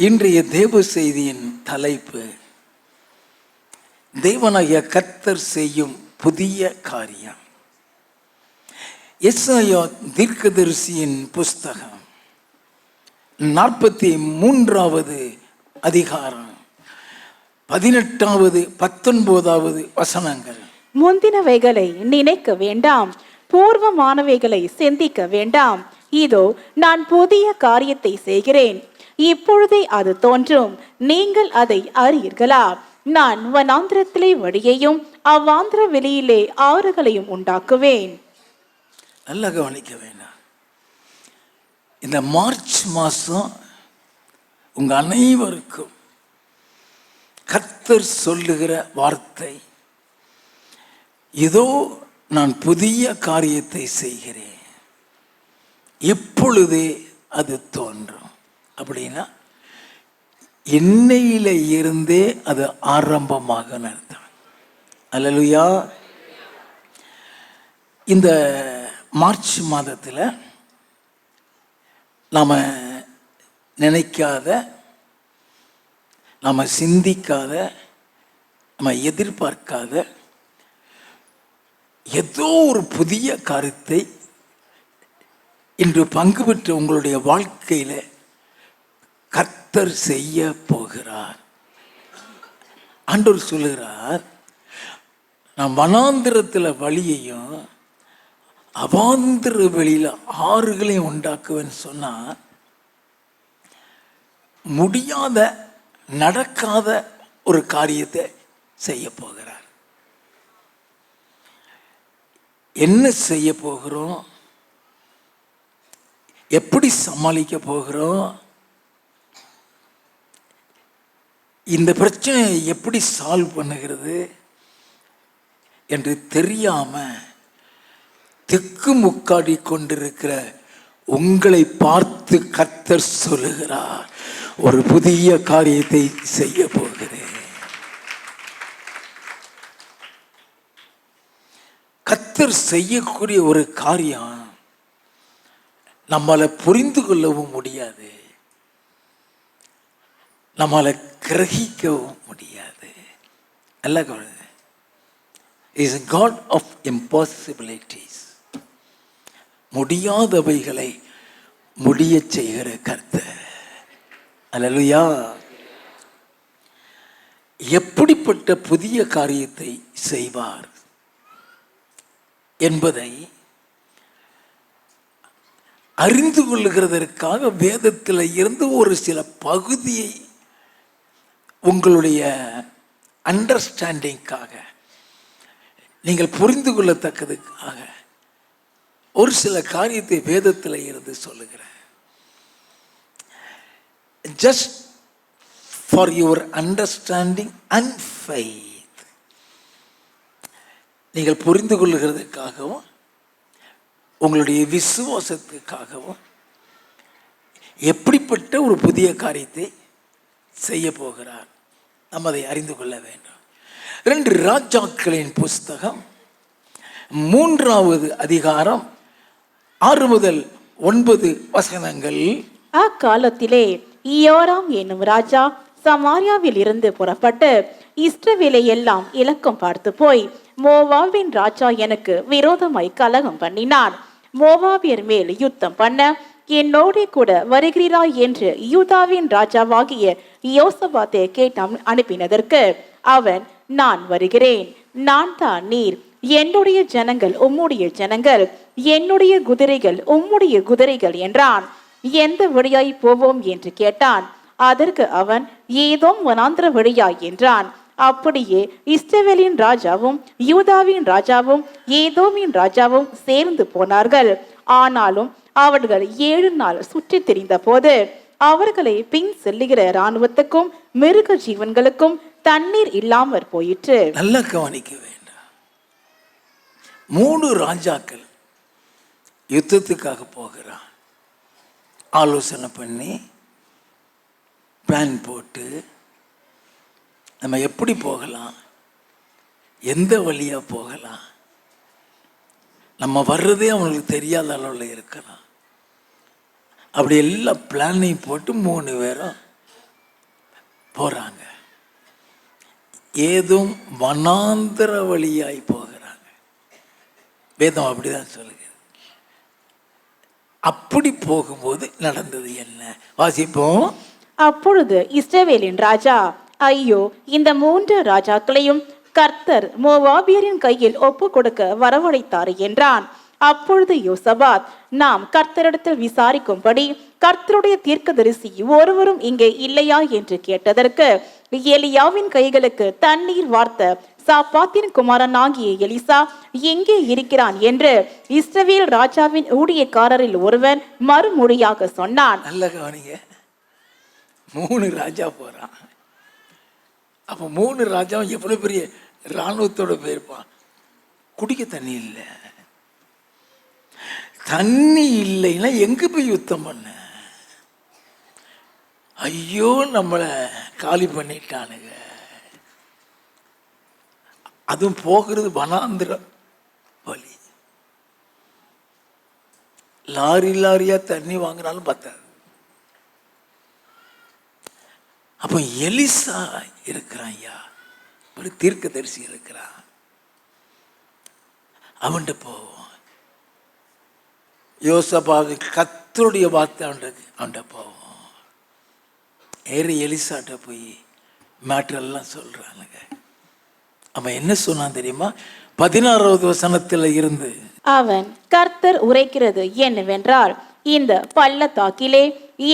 இன்றைய தேவ செய்தியின் தலைப்பு தேவனாகிய கர்த்தர் செய்யும் புதிய காரியம். எசாயா தீர்க்கதரிசியின் புஸ்தகம் 43வது அதிகாரம் 18வது 19வது வசனங்கள். முந்தினவைகளை நினைக்க வேண்டாம், பூர்வமானவைகளை சிந்திக்க வேண்டாம். இதோ நான் புதிய காரியத்தை செய்கிறேன், இப்பொழுதே அது தோன்றும், நீங்கள் அதை அறியீர்களா? நான் வனாந்திரத்திலே வழியையும் அவ்வாந்திர வெளியிலே ஆறுகளையும் உண்டாக்குவேன். நல்லா கவனிக்க வேண்டாம். இந்த மார்ச் மாதம் உங்க அனைவருக்கும் கர்த்தர் சொல்லுகிற வார்த்தை, இதோ நான் புதிய காரியத்தை செய்கிறேன், இப்பொழுதே அது தோன்றும். அப்படின்னா இன்னையில இருந்தே அது ஆரம்பமாக நடத்தும். அல்லேலூயா. இந்த மார்ச் மாதத்தில் நாம் நினைக்காத, நாம் சிந்திக்காத, நம்ம எதிர்பார்க்காத ஏதோ ஒரு புதிய காரியத்தை இன்று பங்கு பெற்ற உங்களுடைய வாழ்க்கையில் கர்த்தர் செய்ய போகிறார். ஆண்டவர் சொல்லுகிறார், நான் வனாந்திரத்தில் வழியையும் அவாந்திர வெளியில் ஆறுகளையும் உண்டாக்குவேன்னு சொன்னால், முடியாத நடக்காத ஒரு காரியத்தை செய்ய போகிறார். என்ன செய்ய போகிறோம், எப்படி சமாளிக்க போகிறோம், இந்த பிரச்சனையை எப்படி சால்வ் பண்ணுகிறது என்று தெரியாம திக்கு முக்காடி கொண்டிருக்கிற உங்களை பார்த்து கர்த்தர் சொல்லுகிறார், ஒரு புதிய காரியத்தை செய்ய போகிறேன். கர்த்தர் செய்யக்கூடிய ஒரு காரியம் நம்மளை புரிந்து கொள்ளவும் முடியாது, நம்மளை கிரகிக்கவும் முடியாது. எல்லாம் is a God of impossibilities. முடியாதவைகளை முடிய செய்கிற கர்த்தர். அல்லேலூயா. எப்படிப்பட்ட புதிய காரியத்தை செய்வார் என்பதை அறிந்து கொள்ளுகிறதற்காக வேதத்தில் இருந்து ஒரு சில பகுதியை உங்களுடைய அண்டர்ஸ்டாண்டிங்காக, நீங்கள் புரிந்து கொள்ளத்தக்கதுக்காக ஒரு சில காரியத்தை வேதத்தில் இருந்து சொல்லுகிறேன். Just for your understanding and faith, நீங்கள் புரிந்து கொள்ளுகிறதுக்காகவும் உங்களுடைய விசுவாசத்துக்காகவும் எப்படிப்பட்ட ஒரு புதிய காரியத்தை செய்ய போகிறார், நம்ம அதை அறிந்து கொள்ள வேண்டும். 2 ராஜாக்களின் புஸ்தகம் 3வது அதிகாரம் 6 முதல் 9 வசனங்கள். அக்காலத்திலே யோராம் என்னும் ராஜா சமாரியாவில் இருந்து புறப்பட்டு இஸ்ரவேலை எல்லாம் இலக்கம் பார்த்து போய், மோவாபின் ராஜா எனக்கு விரோதமாய் கலகம் பண்ணினான், மோவாபியர் மேல் யுத்தம் பண்ண என்னோடே கூட வருகிறீராய் என்று யூதாவின் ராஜாவாகிய யோசபாத்தை கேட்டு அனுப்பினதற்கு அவன், நான் வருகிறேன், நான் தான் நீர், என்னுடைய ஜனங்கள் உம்முடைய ஜனங்கள், என்னுடைய குதிரைகள் உம்முடைய குதிரைகள் என்றான். எந்த வழியாய் போவோம் என்று கேட்டான். அதற்கு அவன், ஏதோம் வனாந்திர வழியாய் என்றான். அப்படியே இஸ்ரவேலின் ராஜாவும் யூதாவின் ராஜாவும் ஏதோமின் ராஜாவும் சேர்ந்து போனார்கள். ஆனாலும் அவர்கள் 7 நாள் சுற்றி திரிந்த போது அவர்களை பின் செல்லுகிற இராணுவத்துக்கும் மிருக ஜீவன்களுக்கும் தண்ணீர் இல்லாமற் போயிற்று. நல்லா கவனிக்க வேண்டாம். 3 ராஜாக்கள் யுத்தத்துக்காக போகிறான். ஆலோசனை பண்ணி பிளான் போட்டு நம்ம எப்படி போகலாம், எந்த வழியா போகலாம், நம்ம வர்றதே அவனுக்கு தெரியாத அளவில் இருக்கலாம். அப்படி எல்லா பிளானையும் போட்டு 3 பேரும் போறாங்க. ஏதும் வனாந்தர வழியாய் போகிறாங்க. வேதம் அப்படிதான் சொல்லுகிறது. அப்படி போகும்போது நடந்தது என்ன வாசிப்போம். அப்பொழுது இஸ்ரவேலின் ராஜா, ஐயோ, இந்த 3 ராஜாக்களையும் கர்த்தர் மோவாபியரின் கையில் ஒப்பு கொடுக்க வரவழைத்தார் என்றான். அப்பொழுது யோசபாத், நாம் கர்த்தரிடத்தில் விசாரிக்கும்படி கர்த்தருடைய தீர்க்கதரிசி ஒருவரும் இங்கே இல்லையா என்று கேட்டதற்கு, எலியாவின் கைகளுக்கு தண்ணீர் வார்த்த சாப்பாத்தின் குமாரனாகிய எலிசா எங்கே இருக்கிறான் என்று இஸ்ரவேல் ராஜாவின் ஊழியக்காரரில் ஒருவன் மறுமொழியாக சொன்னான். நல்ல கவனிங்க, 3 ராஜா போறான். அப்ப 3 ராஜாவும் எவ்வளவு பெரிய இராணுவத்தோட போயிருப்பான். குடிக்க தண்ணி இல்லை. தண்ணி இல்லைன்னா எங்க போய் யுத்தம் பண்ண? ஐயோ, நம்மளை காலி பண்ணிட்டானுங்க. அதுவும் போகிறது வனாந்திர வழி. லாரியா தண்ணி வாங்கினாலும் பத்தாது. அப்ப எலிசா இருக்கிறான், ஐயா, ஒரு தீர்க்கதரிசி இருக்கிறான். அவன்கிட்ட போவோம். யோசபாவு கர்த்தருடைய வார்த்தை அவன்கிட்ட போவோம். ஏறி எலிசாட்ட போய் மேட்டரெல்லாம் சொல்றானுங்க. அவன் என்ன சொன்னான் தெரியுமா? 16வது வசனத்துல இருந்து, அவன் கர்த்தர் உரைக்கிறது என்னவென்றால், இந்த பள்ளத்தாக்கிலே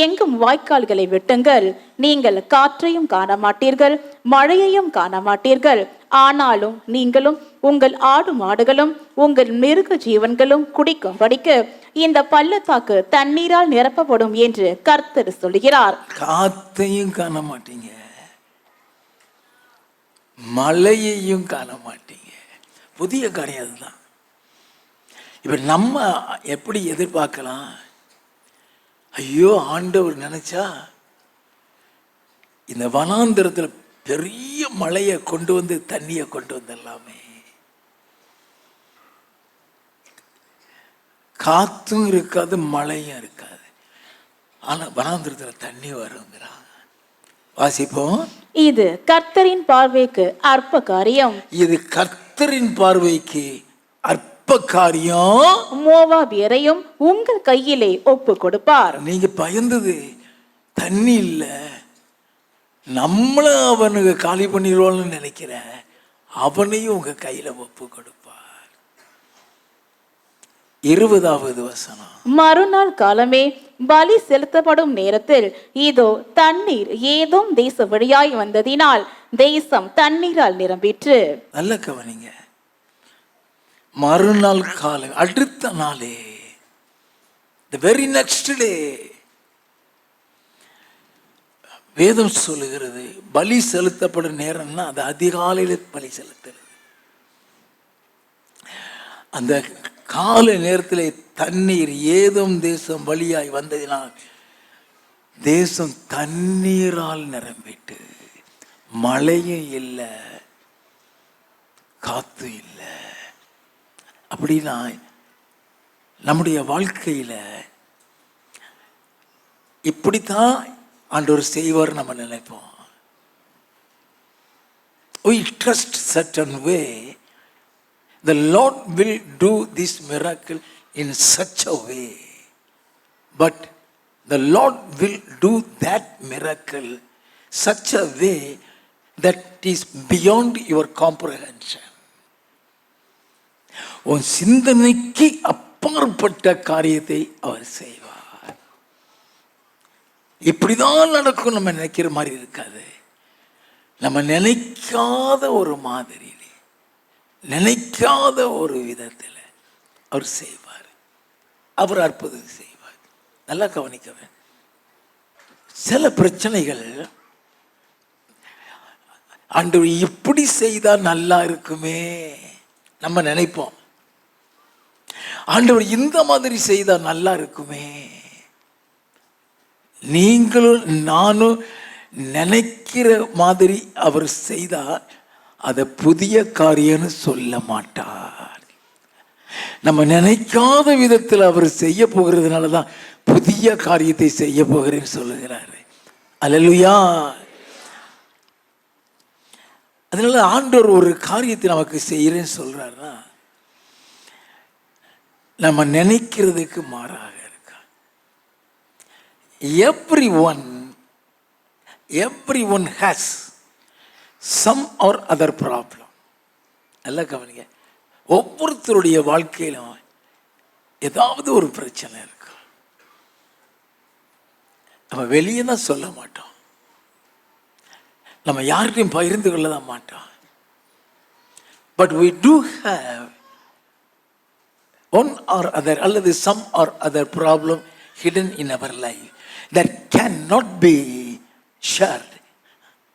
எங்கும் வாய்க்கால்களை வெட்டுங்கள். நீங்கள் காற்றையும் காண மாட்டீர்கள், மழையையும் காண மாட்டீர்கள். ஆனாலும் நீங்களும் உங்கள் ஆடு மாடுகளும் உங்கள் மிருக ஜீவன்களும் குடிக்கும்படிக்கு இந்த பள்ளத்தாக்கு தண்ணீரால் நிரப்பப்படும் என்று கர்த்தர் சொல்கிறார். காத்தையும் காண மாட்டீங்க, மழையையும் காண மாட்டீங்க. புதிய காரியம் அதுதான். இப்ப நம்ம எப்படி எதிர்பார்க்கலாம்? ஐயோ, ஆண்டவர் நினைச்சா இந்த வனாந்திரத்தில் பெரிய மழையை கொண்டு வந்து தண்ணியை கொண்டு வந்துடலாமே. காத்தும் இருக்காது, மழையும் இருக்காது, ஆனா வனாந்திரத்தில் தண்ணி வருங்கிறான். வாசிப்போம். இது கர்த்தரின் பார்வைக்கு அற்ப காரியம். இது கர்த்தரின் பார்வைக்கு அற்ப காரியம். மோவாபியரையும் உங்கள் கையிலே ஒப்பு கொடுப்பார். நீங்க பயந்தது தண்ணி இல்ல, நம்மள அவனுக்கு காலி பண்ணிடுவான்னு நினைக்கிற, அவனையும் உங்க கையில ஒப்பு கொடுப்பார். 20வது வசனம். மறுநாள் காலமே பலி செலுத்தப்படும் நேரத்தில் இதோ தண்ணீர் ஏதோம் தேச வழியாய் வந்ததினால் தேசம் தண்ணீரால் நிரம்பிற்று. நல்ல கவனிங்க, மறுநாள் காலம், அடுத்த நாளே, the very next day, வேதம் சொல்லுகிறது பலி செலுத்தப்படும் நேரம்னா அது அதிகாலையில் பலி செலுத்துறது. அந்த கால நேரத்தில் தண்ணீர் ஏதும் தேசம் வழியாய் வந்ததினால் தேசம் தண்ணீரால் நிரம்பிட்டு, மழையும் இல்லை, காத்து இல்லை. அப்படின்னா நம்முடைய வாழ்க்கையில இப்படித்தான் ஆண்டவர் செய்வார் நம்ம நினைப்போம். We trust certain way the Lord will do this miracle in such a way, but the Lord will do that miracle such a way that is beyond your comprehension. உன் சிந்தனைக்கு அப்பாற்பட்ட காரியத்தை அவர் செய்வார். இப்படிதான் நடக்கும் நம்ம நினைக்கிற மாதிரி இருக்காது. நம்ம நினைக்காத ஒரு மாதிரியிலே, நினைக்காத ஒரு விதத்தில் அவர் செய்வார். அவர் அற்புதம் செய்வார். நல்லா கவனிக்க வேண்டும். சில பிரச்சனைகள் ஆண்டவர் இப்படி செய்தா நல்லா இருக்குமே நம்ம நினைப்போம். ஆண்டவர் இந்த மாதிரி செய்தா நல்லா இருக்குமே. நீங்களும் நானும் நினைக்கிற மாதிரி அவர் செய்தா அதை புதிய காரியம்னு சொல்ல மாட்டார். நம்ம நினைக்காத விதத்தில் அவர் செய்ய போகிறதுனால தான் புதிய காரியத்தை செய்ய போகிறேன்னு சொல்லுகிறாரு. அல்லேலூயா. அதனால ஆண்டவர் ஒரு காரியத்தை நமக்கு செய்கிறேன்னு சொல்றாருன்னா, நம்ம நினைக்கிறதுக்கு மாறாக இருக்கா. Everyone has some or other problem. நல்லா கவனிங்க. ஒவ்வொருத்தருடைய வாழ்க்கையிலும் ஏதாவது ஒரு பிரச்சனை இருக்கு. நம்ம வெளியே தான் சொல்ல மாட்டோம், நம்ம யார்கிட்டையும் பகிர்ந்து கொள்ள தான் மாட்டோம். But we do have one or other அல்லது some or other problem hidden in our life that cannot be shared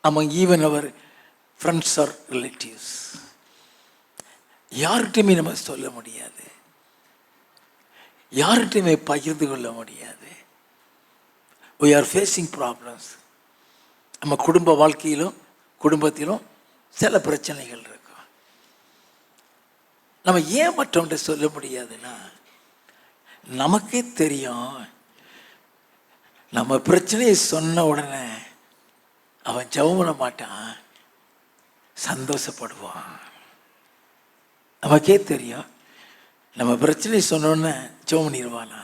among even our friends or relatives. யார்கிட்டையுமே நம்ம சொல்ல முடியாது, யார்கிட்டையுமே பகிர்ந்து கொள்ள முடியாது. we are facing problems. நம்ம குடும்ப வாழ்க்கையிலும் குடும்பத்திலும் சில பிரச்சனைகள் இருக்கும். நம்ம ஏன் மற்றவன்கிட்ட சொல்ல முடியாதுன்னா, நமக்கே தெரியும் நம்ம பிரச்சனையை சொன்ன உடனே அவன் ஜெபம் பண்ண மாட்டான், சந்தோஷப்படுவான். நமக்கே தெரியும் நம்ம பிரச்சனையை சொன்ன உடனே ஜெபம் பண்ணிடுவானா,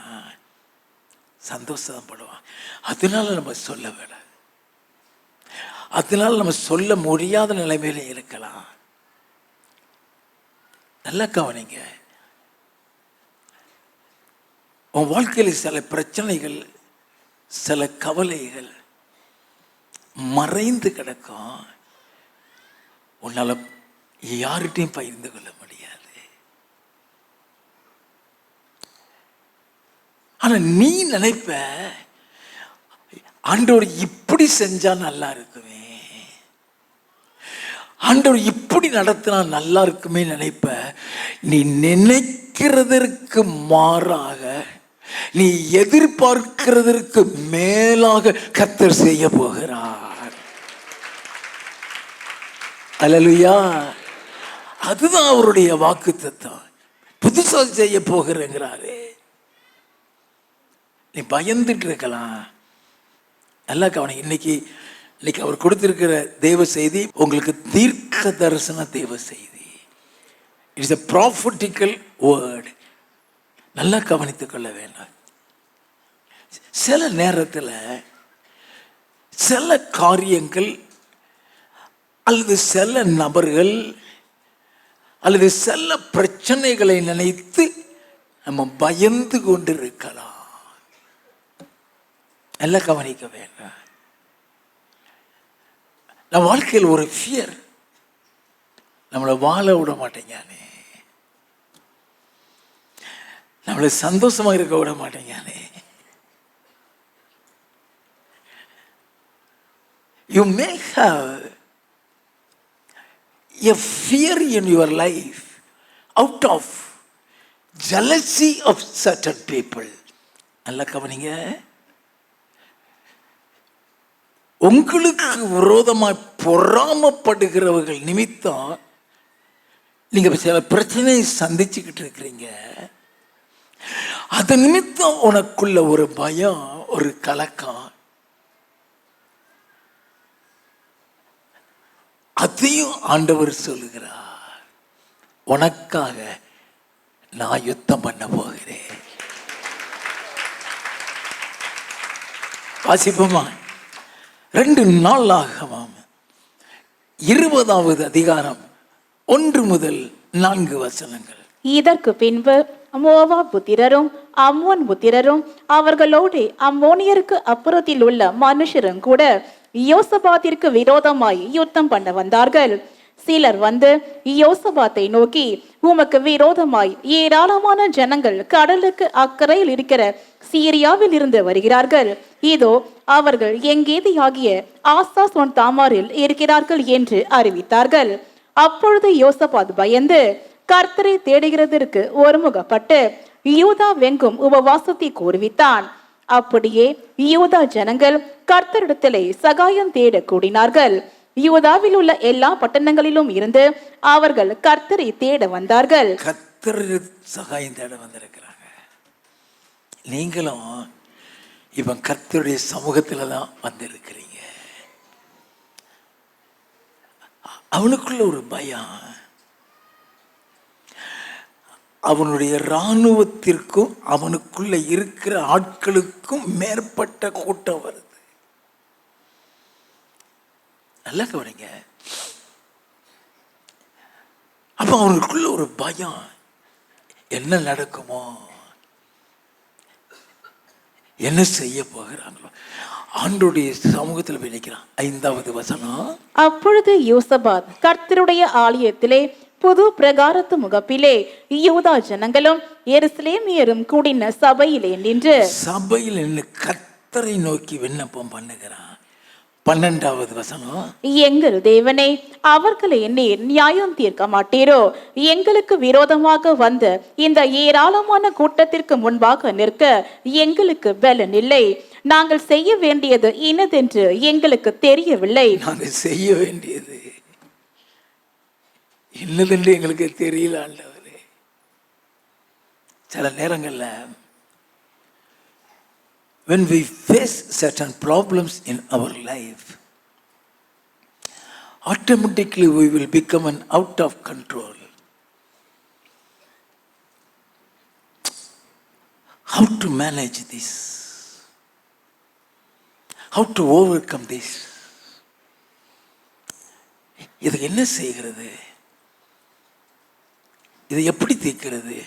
சந்தோஷப்படுவான். அதனால நம்ம சொல்ல வேண்டாம், அதனால நம்ம சொல்ல முடியாத நிலைமையில இருக்கலாம். நல்லா கவனிங்க. உன் வாழ்க்கையில் சில பிரச்சனைகள், சில கவலைகள் மறைந்து கிடக்கும். உன்னால யார்கிட்டையும் பகிர்ந்து கொள்ள முடியாது. ஆனா நீ நினைப்ப, ஆண்டவர் இப்படி செஞ்சா நல்லா இருக்குமே, ஆண்டவர் இப்படி நடத்தினா நல்லா இருக்குமே நினைப்ப. நீ நினைக்கிறதற்கு மாறாக, நீ எதிர்பார்க்கிறதற்கு மேலாக கர்த்தர் செய்ய போகிறார். அல்லேலூயா. அதுதான் அவருடைய வாக்குத்தத்தம். புதுசா செய்ய போகிறேங்கிறாரு. நீ பயந்துட்டு இருக்கலாம். நல்லா கவனி. இன்னைக்கு அவர் கொடுத்திருக்கிற தேவ செய்தி உங்களுக்கு தீர்க்க தரிசன தேவ செய்தி. It's a prophetical word. நல்லா கவனித்துக் கொள்ள வேண்டும். சில நேரத்தில் சில காரியங்கள் அல்லது சில நபர்கள் அல்லது சில பிரச்சனைகளை நினைத்து நம்ம பயந்து கொண்டு இருக்கலாம். நல்லா கவனிக்க வேண்டும். நம்ம வாழ்க்கையில் ஒரு ஃபியர் நம்மளை வாழ விட மாட்டேங்கானே, நம்மளை சந்தோஷமா இருக்க விட மாட்டேங்கானே. You may have a fear in your life out of jealousy of certain people. நல்லா கவனிங்க. உங்களுக்கு விரோதமாய் பொறாமப்படுகிறவர்கள் நிமித்தம் நீங்க சில பிரச்சனையை சந்திச்சுக்கிட்டு இருக்கிறீங்க. அது நிமித்தம் உனக்குள்ள ஒரு பயம், ஒரு கலக்கம். அதையும் ஆண்டவர் சொல்லுகிறார், உனக்காக நான் யுத்தம் பண்ண போகிறேன். வாசிப்போமா? 2 நாளாகமம் 20வது அதிகாரம் 1 முதல் 4 வசனங்கள். இதற்கு பின்பு மோவாப் புத்திரரும் அம்மோன் புத்திரரும் அவர்களோடு அம்மோனியருக்கு அப்புறத்தில் உள்ள மனுஷரும் கூட யோசபாத்திற்கு விரோதமாய் யுத்தம் பண்ண வந்தார்கள். சிலர் வந்து யோசபாத்தை நோக்கி, உமக்கு விரோதமாய் ஏராளமான ஜனங்கள் கடலுக்கு அக்கறையில் இருக்கிற சீரியாவில் இருந்து வருகிறார்கள். இதோ அவர்கள் எங்கேதியாகிய ஆசாசோன் தாமாரில் இருக்கிறார்கள் என்று அறிவித்தார்கள். அப்பொழுது யோசபாத் பயந்து கர்த்தரை தேடுகிறதற்கு ஒருமுகப்பட்டு யூதா வெங்கும் உபவாசத்தை கூறுவித்தான். அப்படியே யூதா ஜனங்கள் கர்த்தரிடத்திலே சகாயம் தேட கூடினார்கள். யூதாவில் உள்ள எல்லா பட்டணங்களிலும் இருந்து அவர்கள் கர்த்தரை தேட வந்தார்கள். கர்த்தர் சகாயம் தேட வந்திருக்கிறாங்க. நீங்களும் இப்ப கர்த்தருடைய சமூகத்துல தான் வந்திருக்கிறீங்க. அவனுக்குள்ள ஒரு பயம். அவனுடைய இராணுவத்திற்கும் அவனுக்குள்ள இருக்கிற ஆட்களுக்கும் மேற்பட்ட கூட்டம் வருது. நல்லா கவனிங்க. அப்ப அவனுக்குள்ள ஒரு பயம், என்ன நடக்குமோ, என்ன செய்ய போகிறாங்களோ. ஆண்டோடைய சமூகத்தில் போய் நிற்கிறான். 5வது வசனம். அப்பொழுது யோசபாத் கர்த்தருடைய ஆலயத்திலே புது பிரகாரத்து முகப்பிலே யூதா ஜனங்களும் எருசலேமியரும் கூடின சபையிலே நின்று கர்த்தரை நோக்கி விண்ணப்பம் பண்ணுகிறான். 12வது வசனம். எங்கள் தேவனே, அவர்களை நீர் நியாயம் தீர்க்க மாட்டீரோ? எங்களுக்கு விரோதமாக வந்த இந்த ஏராளமான கூட்டத்திற்கு முன்பாக நிற்க எங்களுக்கு பலன் இல்லை. நாங்கள் செய்ய வேண்டியது இனதென்று எங்களுக்கு தெரியவில்லை. நாங்கள் செய்ய வேண்டியது இன்னதென்று எங்களுக்கு தெரியல ஆண்டவரே. சில நேரங்கள்ல when we face certain problems in our life, automatically we will become an out of control. How to manage this? How to overcome this? இது என்ன செய்கிறது? இதை எப்படி தீர்க்கிறது?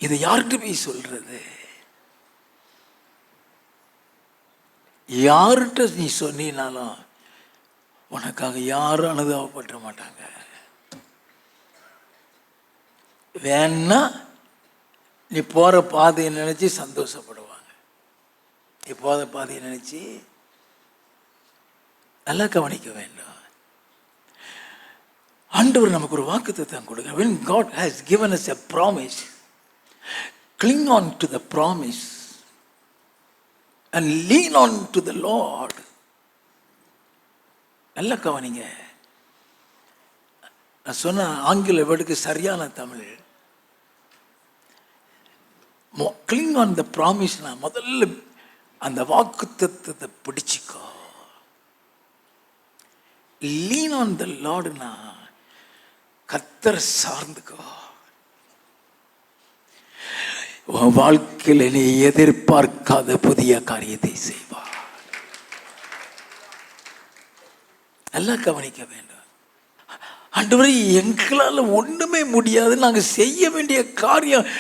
இதை யார்கிட்ட போய் சொல்றது? யார்கிட்ட நீ சொன்னாலும் உனக்காக யாரும் அனுதாபப்பட மாட்டாங்க. வேணா நீ போற பாதையை நினைச்சு சந்தோஷப்படுவாங்க. நீ போற பாதையை நினைச்சு நல்லா கவனிக்க வேண்டும். ஆண்டவர் நமக்கு ஒரு வாக்குத்தத்தம் கொடுங்க. When God has given us a promise, cling on to the promise and lean on to the Lord. நல்லா கவனிங்க. நான் சொன்ன ஆங்கில வேர்டுக்கு சரியான Tamil cling on the promise. நான் முதல்ல அந்த வாக்குத்தத்தத்தை பிடிச்சிக்கோ. lean on the Lord. நான் கர்த்தர் சார்ந்துக்கோ. உன் வாழ்க்கையில் நீ எதிர்பார்க்காத புதிய காரியத்தை செய்வார். நல்லா கவனிக்க வேண்டும். ஆண்டவரே, எங்களால் ஒண்ணுமே முடியாது, நாங்க செய்ய வேண்டிய காரியம்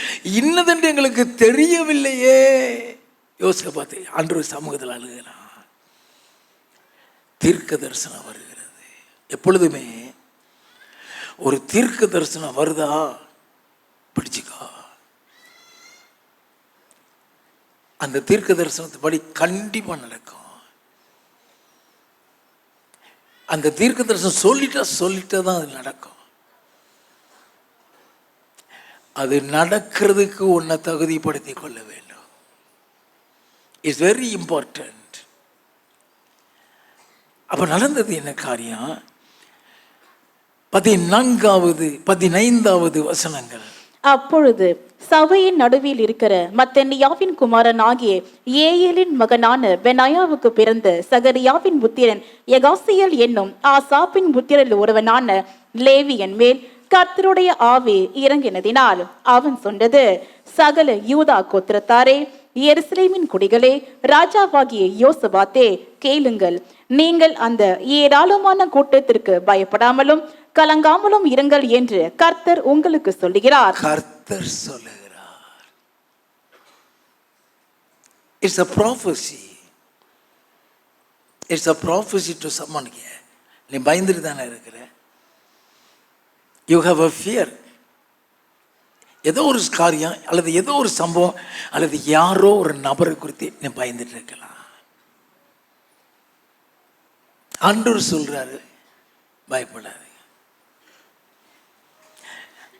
இன்னதென்று எங்களுக்கு தெரியவில்லையே. யோசிக்க பார்த்து ஆண்டவர் சமூகத்தில் அழுகிறான். தீர்க்க தரிசனம் வருகிறது. எப்பொழுதுமே ஒரு தீர்க்க தரிசனம் வருதா பிடிச்சிக்கோ. அந்த தீர்க்க தரிசனத்துப்படி கண்டிப்பா நடக்கும். அந்த தீர்க்க தரிசனம் சொல்லிட்டா தான் அது நடக்கும். அது நடக்கிறதுக்கு உன்னை தகுதிப்படுத்தி கொள்ள வேண்டும். It's very important. அப்ப நடந்தது என்ன காரியம்? 15வது வசனங்கள். அப்பொழுது சபையின் நடுவில் இருக்கிற மத்தனியாவின் குமாரன் ஆகிய ஏயேலின் மகனான பெனாயாவுக்கு பிறந்த சகரியாவின் புத்திரன் யகாசியேல் என்னும் ஆசாப்பின் புத்திரல் ஒருவனான லேவியன் மேல் கர்த்தருடைய ஆவி இறங்கினதினால் அவன் சொன்னது, சகல யூதா கோத்திரத்தாரே, எருசலேமின் குடிகளே, ராஜாவாகிய யோசபாத்தே, கேளுங்கள். நீங்கள் அந்த ஏராளமான கூட்டத்திற்கு பயப்படாமலும் கலங்காமலும் இருங்கள் என்று கர்த்தர் உங்களுக்கு சொல்லுகிறார். கர்த்தர் சொல்லுகிறார். It's a prophecy. It's a prophecy to someone here. நீ பயந்துட்டு தானே இருக்கிற. You have a fear. ஏதோ ஒரு காரியம் அல்லது ஏதோ ஒரு சம்பவம் அல்லது யாரோ ஒரு நபரை குறித்து நீ பயந்துட்டு இருக்கலாம். ஆண்டவர் சொல்றாரு, பயப்படாது.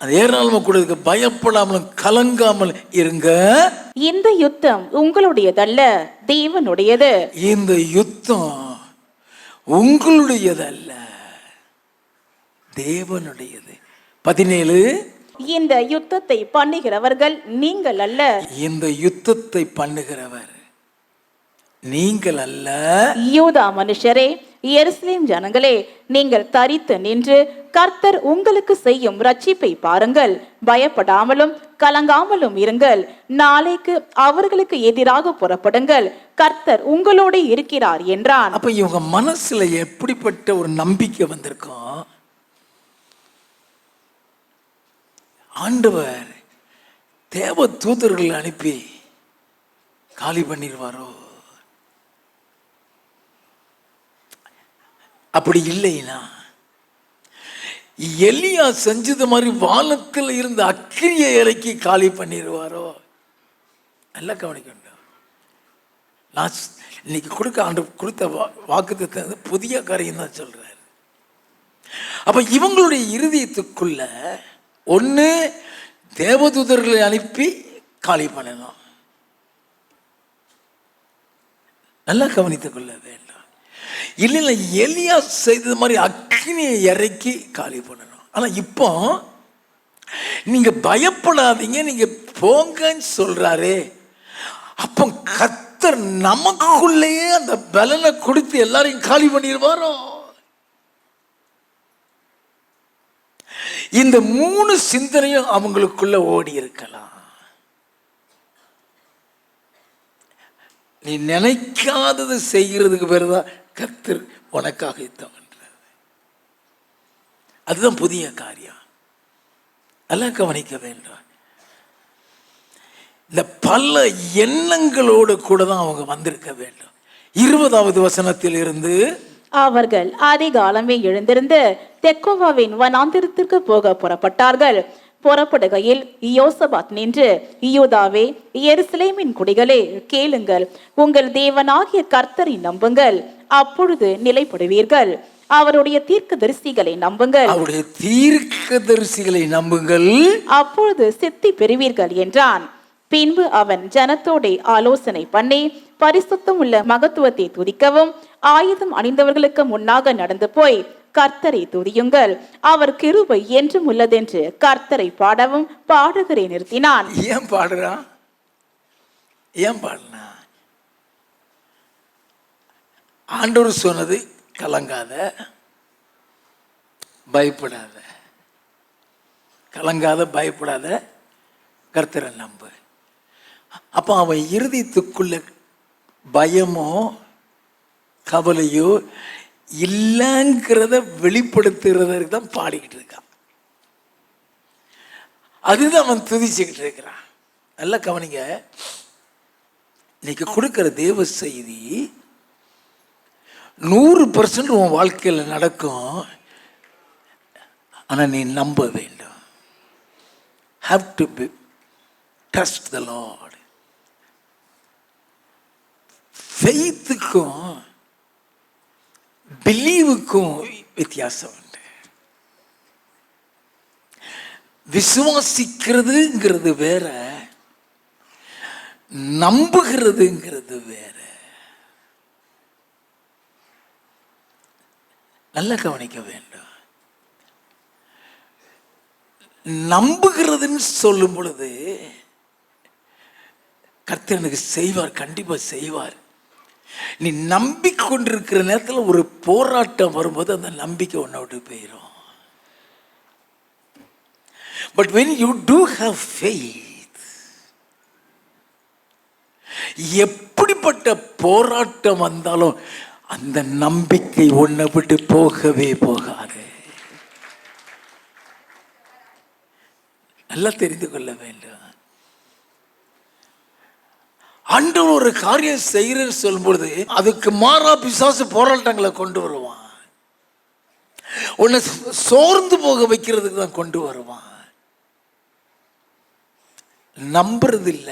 அது ஏராளமா கூட பயப்படாமலும் கலங்காமல் இருங்க. இந்த யுத்தம் உங்களுடையதல்ல, தேவனுடையது. இந்த யுத்தம் உங்களுடையதல்ல, தேவனுடையது. 17. இந்த யுத்தத்தை பண்ணுகிறவர்கள் நீங்கள் அல்ல. இந்த யுத்தத்தை பண்ணுகிறவர் நீங்கள் அல்ல. யூதா மனுஷரே, எருசலேம் ஜனங்களே, நீங்கள் தரித்து நின்று கர்த்தர் உங்களுக்கு செய்யும் ரட்சிப்பை பாருங்கள். பயப்படாமலும் கலங்காமலும் இருங்கள். நாளைக்கு அவர்களுக்கு எதிராக புறப்படுங்கள். கர்த்தர் உங்களோடு இருக்கிறார் என்றான். அப்ப இவங்க மனசுல எப்படிப்பட்ட ஒரு நம்பிக்கை வந்திருக்கும்? ஆண்டவர் தேவ தூதர்கள் அனுப்பி காலி பண்ணிடுவாரோ? அப்படி இல்லைன்னா எலியா செஞ்சது மாதிரி வானத்தில் இருந்த அக்கினியை இறக்கி காலி பண்ணிடுவாரோ? நல்லா கவனிக்கணும். நான் இன்னைக்கு கொடுத்த வாக்குத்தத்தம் புதிய காரியம் தான் சொல்றாரு. அப்ப இவங்களுடைய இருதயத்துக்குள்ள ஒண்ணு தேவதூதர்களை அனுப்பி காலி பண்ணணும். நல்லா கவனித்துக் கொள்ள வேண்டும். இல்லைன்னா எலியா செய்தது மாதிரி அக்கினியை இறக்கி காலி பண்ணணும். ஆனா இப்போ நீங்க பயப்படாதீங்க, நீங்க போங்கன்னு சொல்றாரு. அப்போ கர்த்தர் நமக்குள்ளேயே அந்த பலனை கொடுத்து எல்லாரையும் காலி பண்ணிடுவாரோ? இந்த 3 சிந்தனையும் அவங்களுக்குள்ள ஓடி இருக்கலாம். நீ நினைக்காதது செய்கிறதுக்கு பேருதான் கர்த்தர் உனக்காக யுத்தம் பண்றது. அதுதான் புதிய காரியம். எல்லாம் கவனிக்க வேண்டும். இந்த பல எண்ணங்களோடு கூட தான் அவங்க வந்திருக்க வேண்டும். 20வது வசனத்தில் இருந்து, அவர்கள் அதிகாலமே எழுந்திருந்து தெக்கோவாவின் வனாந்திரத்திற்கு போக புறப்பட்டார்கள். புறப்படுகையில் யோசபாத் நின்று, யூதாவே, எருசலேமின் குடிகளே, கேளுங்கள். உங்கள் தேவனாகிய கர்த்தரை நம்புங்கள், அப்பொழுது நிலைப்படுவீர்கள். அவருடைய தீர்க்கதரிசிகளை நம்புங்கள், அவருடைய தீர்க்கதரிசிகளை நம்புங்கள், அப்பொழுது சித்தி பெறுவீர்கள் என்றான். பின்பு அவன் ஜனத்தோட ஆலோசனை பண்ணி பரிசுத்தம் உள்ள மகத்துவத்தை துதிக்கவும் ஆயுதம் அணிந்தவர்களுக்கு முன்னாக நடந்து போய், கர்த்தரை துதியுங்கள், அவர் கிருபை என்றும் உள்ளதென்று கர்த்தரை பாடவும் பாடுகிறே நிறுத்தினான். ஏன் பாடுறான்? ஏன் பாடுனா? ஆண்டவர் சொன்னது கலங்காத, பயப்படாத, கலங்காத, பயப்படாத, கர்த்தரை நம்பு. அப்ப அவன் இருதயத்துக்குள்ள பயமோ கவலையோ இல்லைங்கிறத வெளிப்படுத்துறதுக்கு தான் பாடிக்கிட்டு இருக்கான். அதுதான் அவன் துதிச்சுக்கிட்டு இருக்கிறான். நல்லா கவனிங்க. இன்னைக்கு கொடுக்கிற தேவ செய்தி 100% உன் வாழ்க்கையில் நடக்கும். ஆனா நீ நம்ப வேண்டும். have to be trust the Lord. ஃபெய்த்துக்கும் பிலீவுக்கும் வித்தியாசம் உண்டு. விசுவாசிக்கிறதுங்கிறது வேற, நம்புகிறதுங்கிறது வேற. நல்லா கவனிக்க வேண்டும். நம்புகிறதுன்னு சொல்லும் பொழுது கர்த்தர் எனக்கு செய்வார், கண்டிப்பா செய்வார். நீ நம்பிக்கொண்டிருக்கிற நேரத்தில் ஒரு போராட்டம் வரும்போது அந்த நம்பிக்கை உன்னை விட்டு போயிடும். But when you do have faith, எப்படிப்பட்ட போராட்டம் வந்தாலும் அந்த நம்பிக்கை உன்னை விட்டு போகவே போகாது. நல்லா தெரிந்து கொள்ள வேண்டும். ஆண்டவர் ஒரு காரியம் செய்யறேன்னு சொல்லும்பொழுது அதுக்கு மாறா பிசாசு போராட்டங்களை கொண்டு வருவான். உன்னை சோர்ந்து போக வைக்கிறதுக்கு தான் கொண்டு வருவான். நம்புறது இல்ல,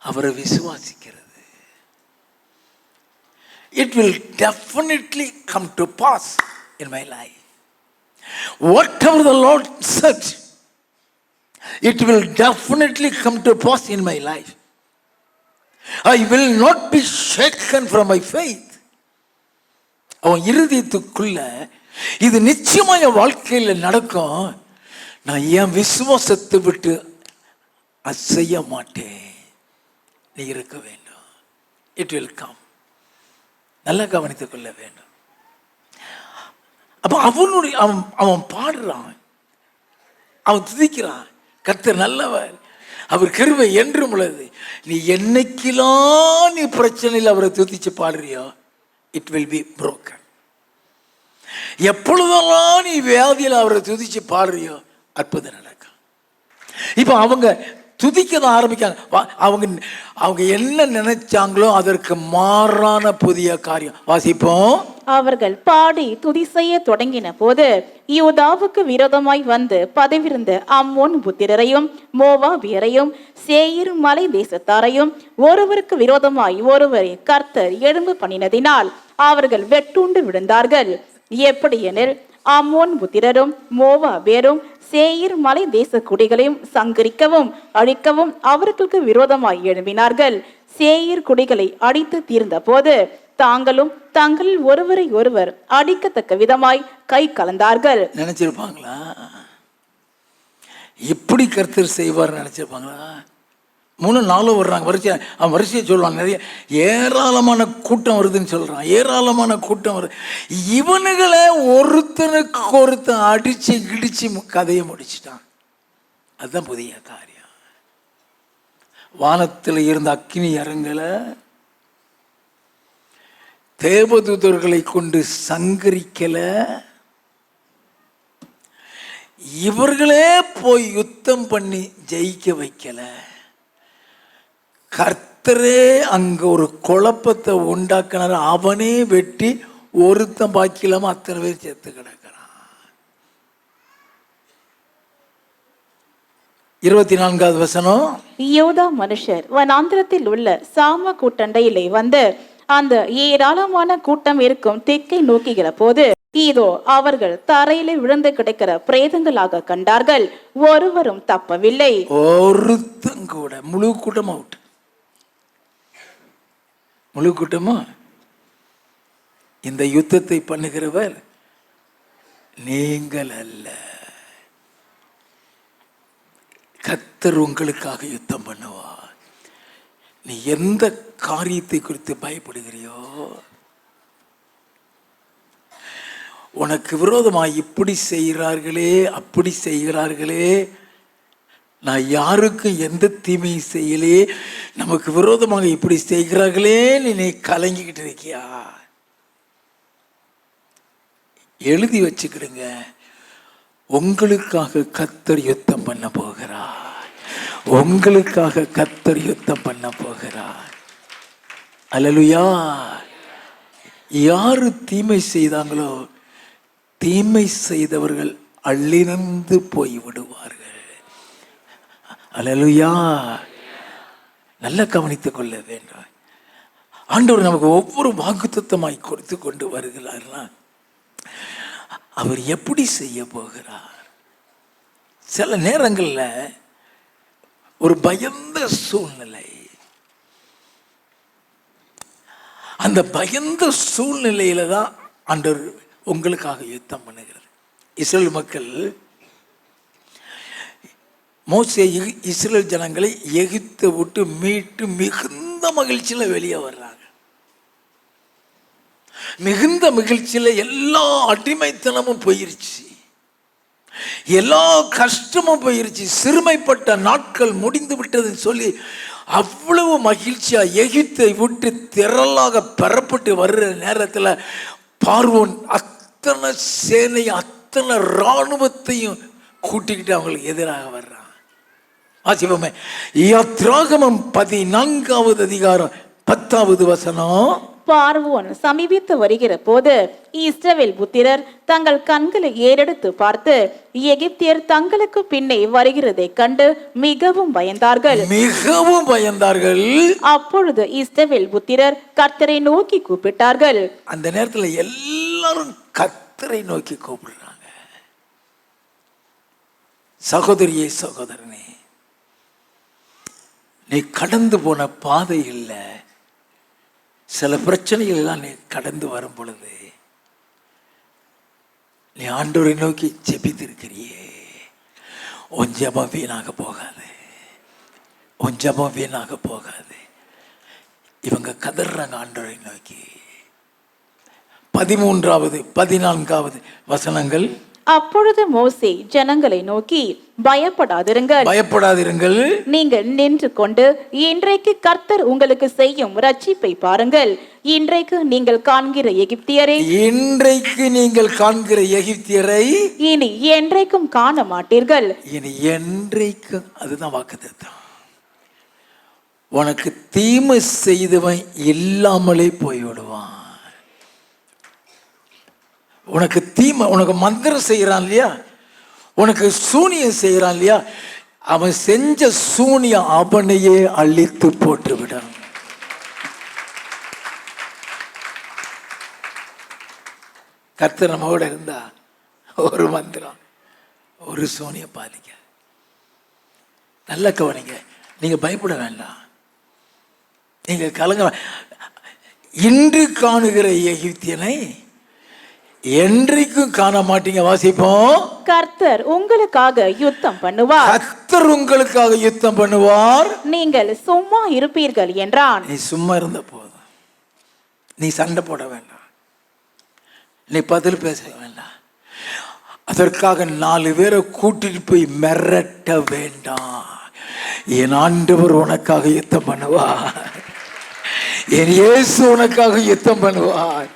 அவரை விசுவாசிக்கிறது. It will definitely come to pass in my life. Whatever the Lord said, it will definitely come to pass in my life. I will not be shaken from my faith. அவன் இருதயத்துக்குள்ள இது நிச்சயமா என் வாழ்க்கையில் நடக்கும், நான் என் விசுவாசத்தை விட்டு அசைய மாட்டேன், நீ இருக்க வேண்டும். It will come. நல்லா கவனித்துக் கொள்ள வேண்டும். அப்போ அவனுடைய அவன் பாடுறான், அவன் துதிக்கிறான், கர்த்தர் நல்லவர், அவர் கிருபை என்றும் உள்ளது. நீ என்னைக்கெல்லாம் நீ பிரச்சனையில் அவரை துதிச்சு பாடுறியோ, இட் வில் பி broken. எப்பொழுதெல்லாம் நீ வியாதியில் அவரை துதிச்சு பாடுறியோ, அற்புதம் நடக்கும். இப்போ அவங்க துதிக்க தான் ஆரம்பிக்காங்க. அவங்க என்ன நினைச்சாங்களோ அதற்கு மாறான புதிய காரியம். வாசிப்போம். அவர்கள் பாடி துதி செய்ய தொடங்கின போது யூதாவுக்கு விரோதமாய் வந்து பதவிருந்த அம்மோன் புத்திரரையும் மோவாபியரையும் சேயீர் மலை தேசத்தாரையும் ஒருவருக்கு விரோதமாய் ஒருவரை கர்த்தர் எழும்பு பண்ணினதினால் அவர்கள் வெட்டுண்டு விழுந்தார்கள். எப்படியெனில் அம்மோன் புத்திரரும் மோவாபியரும் சேயீர் மலை தேச குடிகளையும் சங்கரிக்கவும் அழிக்கவும் அவர்களுக்கு விரோதமாய் எழும்பினார்கள். சேயீர் குடிகளை அடித்து தீர்ந்த போது தாங்களும் தங்களில் ஒருவரை ஒருவர் அடிக்கத்தக்க விதமாய் கை கலந்தார்கள். நினைச்சிருப்பாங்களா இப்படி கர்த்தர் செய்வார்? நினைச்சிருப்பாங்களா? 3-4 வர்றாங்க, வரிசையை சொல்லுவாங்க. நிறைய ஏராளமான கூட்டம் வருதுன்னு சொல்றான். ஏராளமான கூட்டம் வருது. இவனுகளை ஒருத்தனுக்கு ஒருத்தன் அடிச்சு கிடிச்சு கதையை முடிச்சிட்டான். அதுதான் புதிய காரியம். வானத்தில் இருந்த அக்கினி இறங்கலை, தேவதூதர்களை கொண்டு சங்கரிக்கல, இவர்களே போய் யுத்தம் பண்ணி ஜெயிக்க வைக்கல. கர்த்தரே அங்க ஒரு குழப்பத்தை உண்டாக்குனார். அவனே வெட்டி ஒருத்தன் பாக்கி இல்லாம அத்தனை பேர் செத்து கிடக்கிறான். 24வது வசனம். யூதா மனுஷர் வனாந்திரத்தில் உள்ள சாம கூட்டண்டையிலே வந்து அந்த ஏராளமான கூட்டம் இருக்கும் தெற்கை நோக்குகிற போது இதோ அவர்கள் தரையிலே விழுந்து கிடக்கிற பிரேதங்களாக கண்டார்கள். ஒருவரும் தப்பவில்லை. ஒருத்தன் கூட. முழு கூட்டம் அவுட். முழு கூட்டமா? இந்த யுத்தத்தை பண்ணுகிறவர் நீங்கள் அல்ல, கர்த்தர் உங்களுக்காக யுத்தம் பண்ணுவார். நீ எந்த காரியத்தை குறித்து பயப்படுகிறியோ, உனக்கு விரோதமாக இப்படி செய்கிறார்களே அப்படி செய்கிறார்களே, நான் யாருக்கும் எந்த தீமையும் செய்யலே, நமக்கு விரோதமாக இப்படி செய்கிறார்களே, நீ கலங்கிக்கிட்டு இருக்கியா? எழுதி வச்சுக்கிடுங்க, உங்களுக்காக கர்த்தர் யுத்தம் பண்ண போகிறார். உங்களுக்காக கர்த்தர் யுத்தம் பண்ண போகிறார். அல்லேலூயா. யாரு தீமை செய்தாங்களோ தீமை செய்தவர்கள் அள்ளினந்து போய் விடுவார்கள். அல்லேலூயா. நல்ல கவனித்துக் கொள்ள வேண்டும். ஆண்டவர் நமக்கு ஒவ்வொரு வாக்குத்தத்தமாய் கொடுத்து கொண்டு வருகிறார்னா அவர் எப்படி செய்ய போகிறார்? சில நேரங்களில் ஒரு பயந்த சூழ்நிலை, அந்த பயந்த சூழ்நிலையில தான் ஆண்டவர் உங்களுக்காக யுத்தம் பண்ணுகிறது. இஸ்ரேல் மக்கள், மோசே இஸ்ரேல் ஜனங்களை எகிப்தை விட்டு மீட்டு மிகுந்த மகிழ்ச்சியில் வெளியே வர்றாங்க. மிகுந்த மகிழ்ச்சியில் எல்லா அடிமைத்தனமும் போயிருச்சு, எல்லா கஷ்டமும் போயிருச்சு, சிறுமைப்பட்ட நாட்கள் முடிந்து விட்டதுன்னு சொல்லி அவ்வளவு மகிழ்ச்சியா எகிப்தை விட்டு திரளாக பெறப்பட்டு வர்ற நேரத்தில் பார்வோன் அத்தனை சேனை அத்தனை இராணுவத்தையும் கூட்டிக்கிட்டு அவங்களுக்கு எதிராக வர்றான். வாசிப்போமே. யாத்ராகமம் 14வது அதிகாரம் 10வது வசனம். பார்வோன் சமீபித்து வருகிற போது இஸ்ரவேல் புத்திரர் தங்கள் கண்களை ஏறெடுத்து பார்த்து எகிப்தியர் தங்களுக்கு பின்னே வருகிறதை கண்டு மிகவும் பயந்தார்கள். மிகவும் பயந்தார்கள். அப்பொழுது இஸ்ரவேல் புத்திரர் கர்த்தரை நோக்கி கூப்பிட்டார்கள். அந்த நேரத்தில் எல்லாரும் கர்த்தரை நோக்கி கூப்பிடுறாங்க. சகோதரியே, சகோதரனே, நீ கடந்து போன பாதை இல்லை, சில பிரச்சனைகள் எல்லாம் நீ கடந்து வரும் பொழுது நீ ஆண்டவரை நோக்கி ஜெபித்திருக்கிறியே, உன் ஜெபம் வீணாக போகாது, உன் ஜெபம் வீணாக போகாது. இவங்க கதறாங்க ஆண்டவரை நோக்கி. 13வது 14வது வசனங்கள். அப்பொழுது மோசே ஜனங்களை நோக்கி, பயப்படாதிருங்கள், நீங்கள் நின்று கொண்டு இன்றைக்கு கர்த்தர் உங்களுக்கு செய்யும் ரட்சிப்பை பாருங்கள். இன்றைக்கு நீங்கள் காண்கிற எகிப்தியரை இனி என்றைக்கும் காண மாட்டீர்கள். இனி என்றைக்கும். அதுதான் வாக்குத்தத்தம். உனக்கு தீமை செய்தவன் இல்லாமலே போய்விடுவான். உனக்கு தீமை, உனக்கு மந்திரம் செய்யறான் இல்லையா, உனக்கு சூனியம் செய்யறான் இல்லையா, அவன் செஞ்ச சூனியம் அவனையே அழித்து போட்டு விடான். கர்த்தர் நம்மோட இருந்தா ஒரு மந்திரம், ஒரு சூனியம் பாதிக்க. நல்ல கவனிங்க, நீங்க பயப்பட வேண்டாம், நீங்க கலங்க. இன்று காணுகிற எகிப்தியனை என்றைக்கும் காண மாட்டீங்க. வாசிப்போம். கர்த்தர் உங்களுக்காக யுத்தம் பண்ணுவார், நீங்கள் சும்மா இருப்பீர்கள் என்றான். நீ சும்மா இருந்த போதும், நீ சண்டை போட வேண்டாம், நீ பதில் பேச வேண்டாம், அதற்காக 4 பேரை கூட்டிட்டு போய் மிரட்ட வேண்டாம். என் ஆண்டவர் உனக்காக யுத்தம் பண்ணுவார், என் இயேசு உனக்காக யுத்தம் பண்ணுவார்.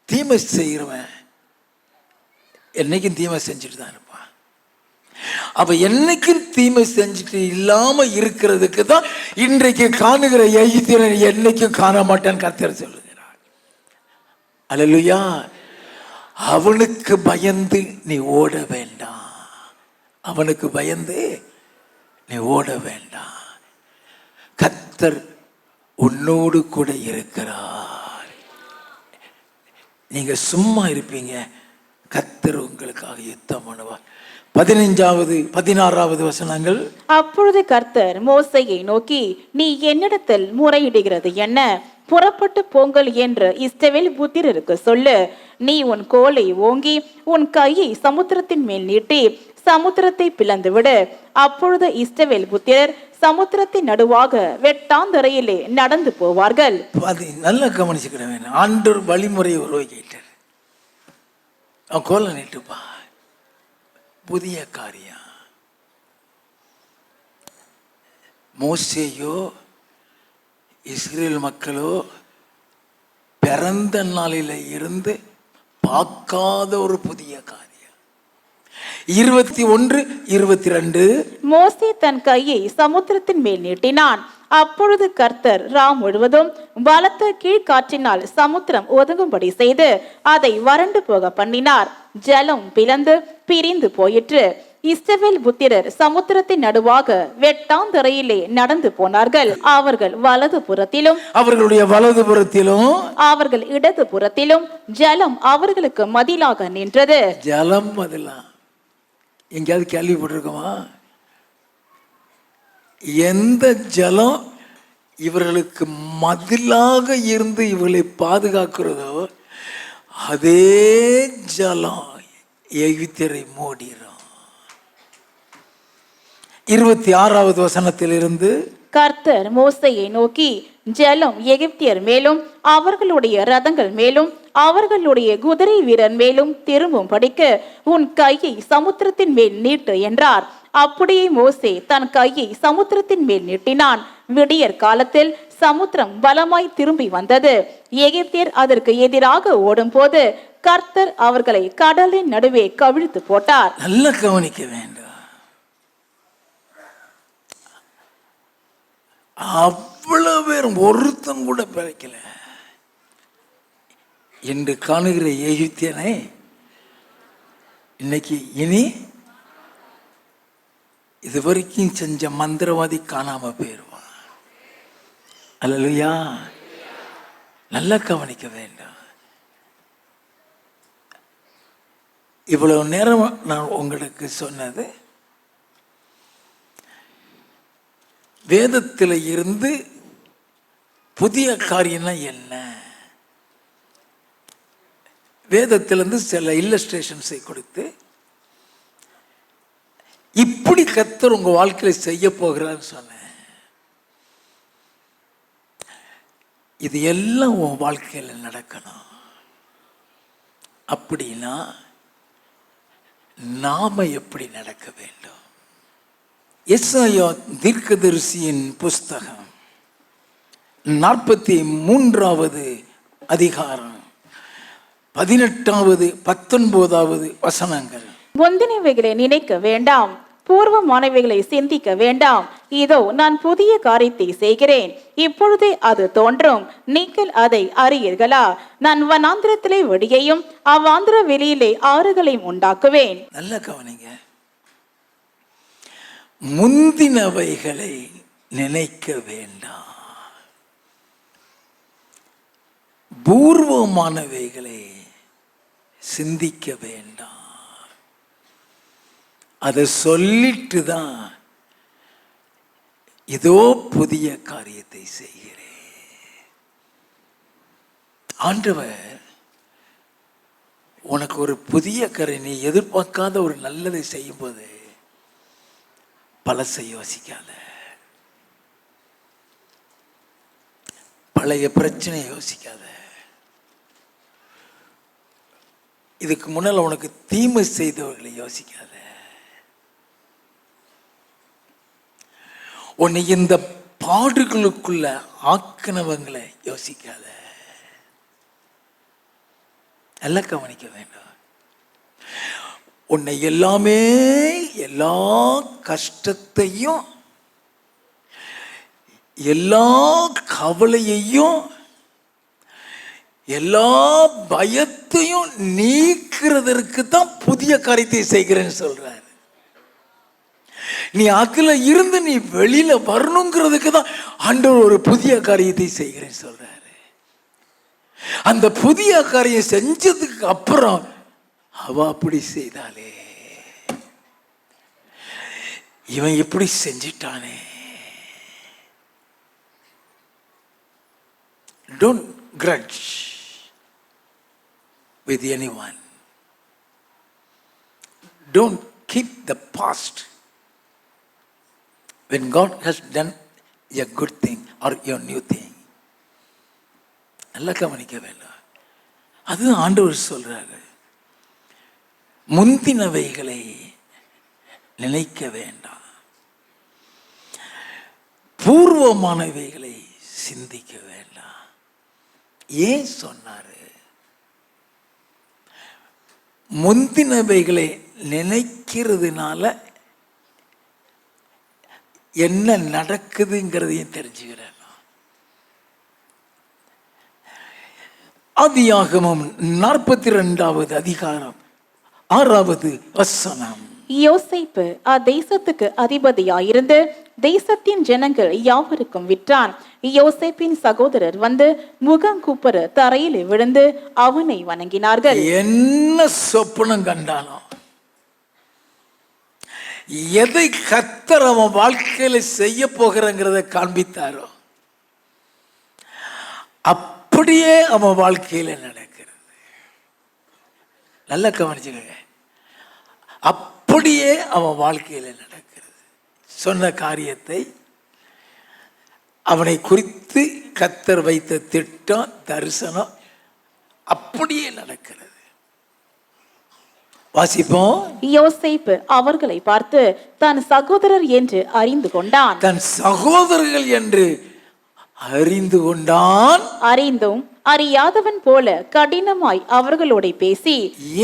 தீமை செய்கிறவன் என்னைக்கும் தீமை செஞ்சுட்டு தான் இருப்பான். அப்ப என்னைக்கும் தீமை செஞ்சுட்டு இல்லாம இருக்கிறதுக்கு தான் இன்றைக்கு காணுகிற எகிப்தியனை என்னைக்கும் காண மாட்டான்னு கர்த்தர் சொல்லுகிறார். அல்லேலூயா. அவனுக்கு பயந்து நீ ஓட வேண்டாம், அவனுக்கு பயந்து நீ ஓட வேண்டாம். கர்த்தர் உன்னோடு கூட இருக்கிறார். நீங்க சும்மா இருப்பீங்க, கர்த்தர் உங்களுக்காக யுத்தம் பண்ணுவார். 15வது 16வது வசனங்கள். அப்பொழுது கர்த்தர் மோசேயை நோக்கி, நீ என்னிடத்தில் முறையிடுகிறது என்ன? புறப்பட்டு போங்கள் என்று இஸ்ரவேல் புத்திரருக்கு சொல்லு. நீ உன் கோலை ஓங்கி உன் கையை சமுத்திரத்தின் மேல் நீட்டி சமுத்திரத்தை பிளந்து விடு. அப்பொழுது இஸ்ரவேல் புத்திரர் சமுத்திரத்தின் நடுவாக வெட்டாந்தரையிலே நடந்து போவார்கள். நல்லா கவனிச்சுக்கிட. ஆண்டவர் வழிமுறையை உருவாக்கிட்டார். அவன் கோலை நீட்டுப்பா, புதிய காரியம். மோசேயோ இஸ்ரேல் மக்களோ பிறந்த நாளில இருந்து பார்க்காத ஒரு புதிய காரியம். 21, 22. மோசே தன் கையை சமுத்திரத்தின் மேல் நீட்டினான். அப்பொழுது கர்த்தர் முழுவதும் பலத்த கீழ்காற்றினால் சமுத்திரம் ஒதுங்கும்படி செய்து அதை வறண்டு போக பண்ணினார். ஜலம் பிரிந்து போயிற்று. இஸ்ரவேல் புத்திரர் சமுத்திரத்தின் நடுவாக வெட்டாந்தரையிலே நடந்து போனார்கள். அவர்கள் வலது புறத்திலும் அவர்களுடைய வலது புறத்திலும் அவர்கள் இடது புறத்திலும் ஜலம் அவர்களுக்கு மதிலாக நின்றது. ஜலம் மதிலா எங்கேயாவது கேள்விப்பட்டிருக்கோமா? எந்த ஜலம் இவர்களுக்கு மதிலாக இருந்து இவர்களை பாதுகாக்கிறதோ அதே ஜலம் எகிப்தியரை மூடிரும். 26வது வசனத்திலிருந்து கர்த்தர் மோசேயை நோக்கி, ஜலம் எகிப்தியர் மேலும் அவர்களுடைய ரதங்கள் மேலும் அவர்களுடைய குதிரை வீரர் மேலும் திரும்பும் படிக்க உன் கையை சமுத்திரத்தின் மேல் நீட்டு என்றார். அப்படியே மோசே தன் கையை சமுத்திரத்தின் மேல் நீட்டினான். விடியற் காலத்தில் சமுத்திரம் பலமாய் திரும்பி வந்தது. எகிப்தியர் அதற்கு எதிராக ஓடும் போது கர்த்தர் அவர்களை கடலின் நடுவே கவிழ்த்து போட்டார். நல்ல கவனிக்க வேண்டும். அவ்வளவு பேரும் ஒருத்தன் கூட பிழைக்கல. என்று காணுகிற எகிப்தியனை இன்னைக்கு இனி இதுவரைக்கும் செஞ்ச மந்திரவாதி காணாம போயிருவான். அல்லேலூயா. நல்லா கவனிக்க வேண்டும். இவ்வளவு நேரம் நான் உங்களுக்கு சொன்னது வேதத்தில் இருந்து புதிய காரியம்னா என்ன, வேதத்திலிருந்து சில இல்லஸ்ட்ரேஷன்ஸை கொடுத்து இப்படி கர்த்தர் உங்க வாழ்க்கையில செய்ய போகிறான்னு சொன்னேன். இது எல்லாம் உன் வாழ்க்கையில நடக்கணும். அப்படின்னா நாம எப்படி நடக்க வேண்டும்? எசாயா தீர்க்கதரிசியின் புஸ்தகம் 43வது அதிகாரம் 18வது 19வது வசனங்கள். முந்தினவைகளை நினைக்க வேண்டாம், பூர்வமானவைகளை சிந்திக்க வேண்டாம். இதோ நான் புதிய காரியத்தை செய்கிறேன், இப்பொழுதே அது தோன்றும், நீங்கள் அதை அறியீர்களா? நான் வனாந்திரத்திலே வெடியையும் அவ்வாந்திர வெளியிலே ஆறுகளையும் உண்டாக்குவேன். நல்ல கவனிங்க. முந்தினவைகளை நினைக்க வேண்டாம், பூர்வமானவைகளை சிந்திக்க வேண்டாம். அதை சொல்லிட்டு தான் இதோ புதிய காரியத்தை செய்கிறேன். ஆண்டவர் உனக்கு ஒரு புதிய காரியம், நீ எதிர்பார்க்காத ஒரு நல்லதை செய்யும் போது பழசை யோசிக்காத, பழைய பிரச்சனை யோசிக்காத, இதுக்கு முன்னால் உனக்கு தீமை செய்தவர்களை யோசிக்காத, உன்னை இந்த பாடுகளுக்குள்ள ஆக்கினவங்களை யோசிக்காத. நல்லா கவனிக்க வேண்டும். உன்னை எல்லா கஷ்டத்தையும் எல்லா கவலையையும் எல்லா பயத்தையும் நீக்கிறதற்கு தான் புதிய காரியத்தை செய்கிறேன்னு சொல்றாரு. நீ அதுல இருந்து நீ வெளியில வரணுங்கிறதுக்கு தான் ஆண்டவர் ஒரு புதிய காரியத்தை செய்கிறேன்னு சொல்றாரு. அந்த புதிய காரியம் செஞ்சதுக்கு அப்புறம் அவ அப்படி செய்தாலே, இவன் இப்படி செஞ்சிட்டானே. Don't grudge with anyone. Don't keep the past when God has done a good thing or a new thing. நல்லா கவனிக்க வேண்டும். அது ஆண்டவர் சொல்றாரு, முந்தினவைகளை நினைக்க வேண்டாம், பூர்வமானவைகளை சிந்திக்க வேண்டாம். ஏன் சொன்னாரு? முந்தினவைகளை நினைக்கிறதுனால என்ன நடக்குதுங்கிறதையும் தெரிஞ்சுக்கிறேன். ஆதியாகமம் 42வது அதிகாரம் 6வது வசனம். யோசேப்பு அத்தேசத்துக்கு அதிபதியாயிருந்து தேசத்தின் ஜனங்கள் யாவருக்கும் விற்றான். யோசேப்பின் சகோதரர் வந்து முகங்குப்புற தரையில் விழுந்து அவனை வணங்கினார்கள். என்ன சொப்பனம் கண்டாலும், எதை கர்த்தர் அவன் வாழ்க்கையில செய்ய போகிறங்கிறத காண்பித்தாரோ அப்படியே அவன் வாழ்க்கையில நடக்கிறது. நல்லா கவனிச்சுக்கங்க. அப்படியே அவன் வாழ்க்கையில நடக்கிறது. சொன்ன காரியத்தை, அவனை குறித்து கர்த்தர் வைத்த திட்டம், தரிசனம் அப்படியே நடக்கிறது. வாசிப்போம். யோசேப்பு அவர்களை பார்த்து தன் சகோதரர் என்று அறிந்து கொண்டான். தன் சகோதரர்கள் என்று அறிந்து கொண்டான். அறிந்தும் அறியாதவன் போல கடினமாய் அவர்களோட பேசி.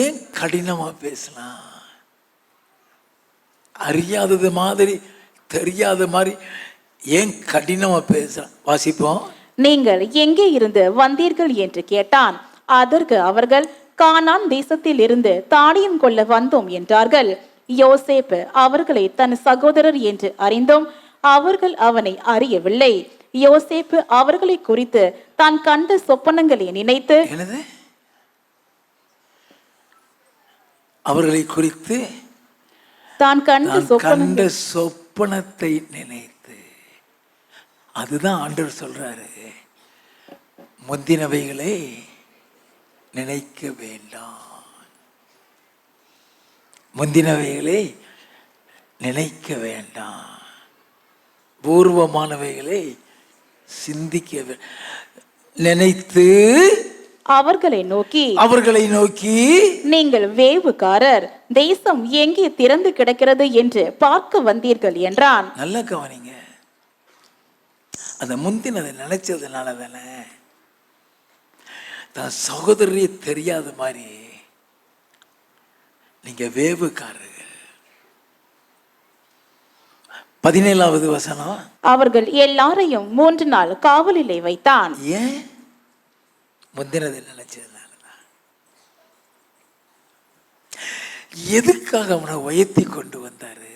ஏன் கடினமா பேசலாம்? அறியாதது மாதிரி, தெரியாத மாதிரி ஏன் கடினமா பேசலாம்? வாசிப்போம். நீங்கள் எங்கே இருந்து வந்தீர்கள் என்று கேட்டான். அதற்கு அவர்கள் கானான் தேசத்தில் இருந்து தானியம் கொள்ள வந்தோம் என்றார்கள். யோசேப்பு அவர்களை தன் சகோதரர் என்று அறிந்தும் அவர்கள் அவனை அறியவில்லை. யோசேப்பு அவர்களை குறித்து தான் கண்ட சொப்பனங்களை நினைத்து, அவர்களை குறித்து தான் கண்ட சொப்பனத்தை நினைத்து, அதுதான் ஆண்டவர் சொல்றாரு, முந்தினவைகளை நினைக்க வேண்டாம், முந்தினவைகளை நினைக்க வேண்டாம், பூர்வமானவைகளை சிந்திக்க நினைத்து அவர்களை நோக்கி நீங்கள் வேவுகாரர், தேசம் எங்கே திறந்து கிடக்கிறது என்று பார்க்க வந்தீர்கள் என்றான். நல்ல கவனிங்க, அந்த முந்தினதை நினைச்சதுனால தானே தான் சகோதரியே தெரியாத மாதிரி நீங்க வேவுக்காரர்கள். 17வது வசனம், அவர்கள் எல்லாரையும் 3 நாள் காவலிலே வைத்தான். ஏன்? முந்தினதை நினைச்சதுனாலதான். எதுக்காக அவனை உயர்த்தி கொண்டு வந்தாரு?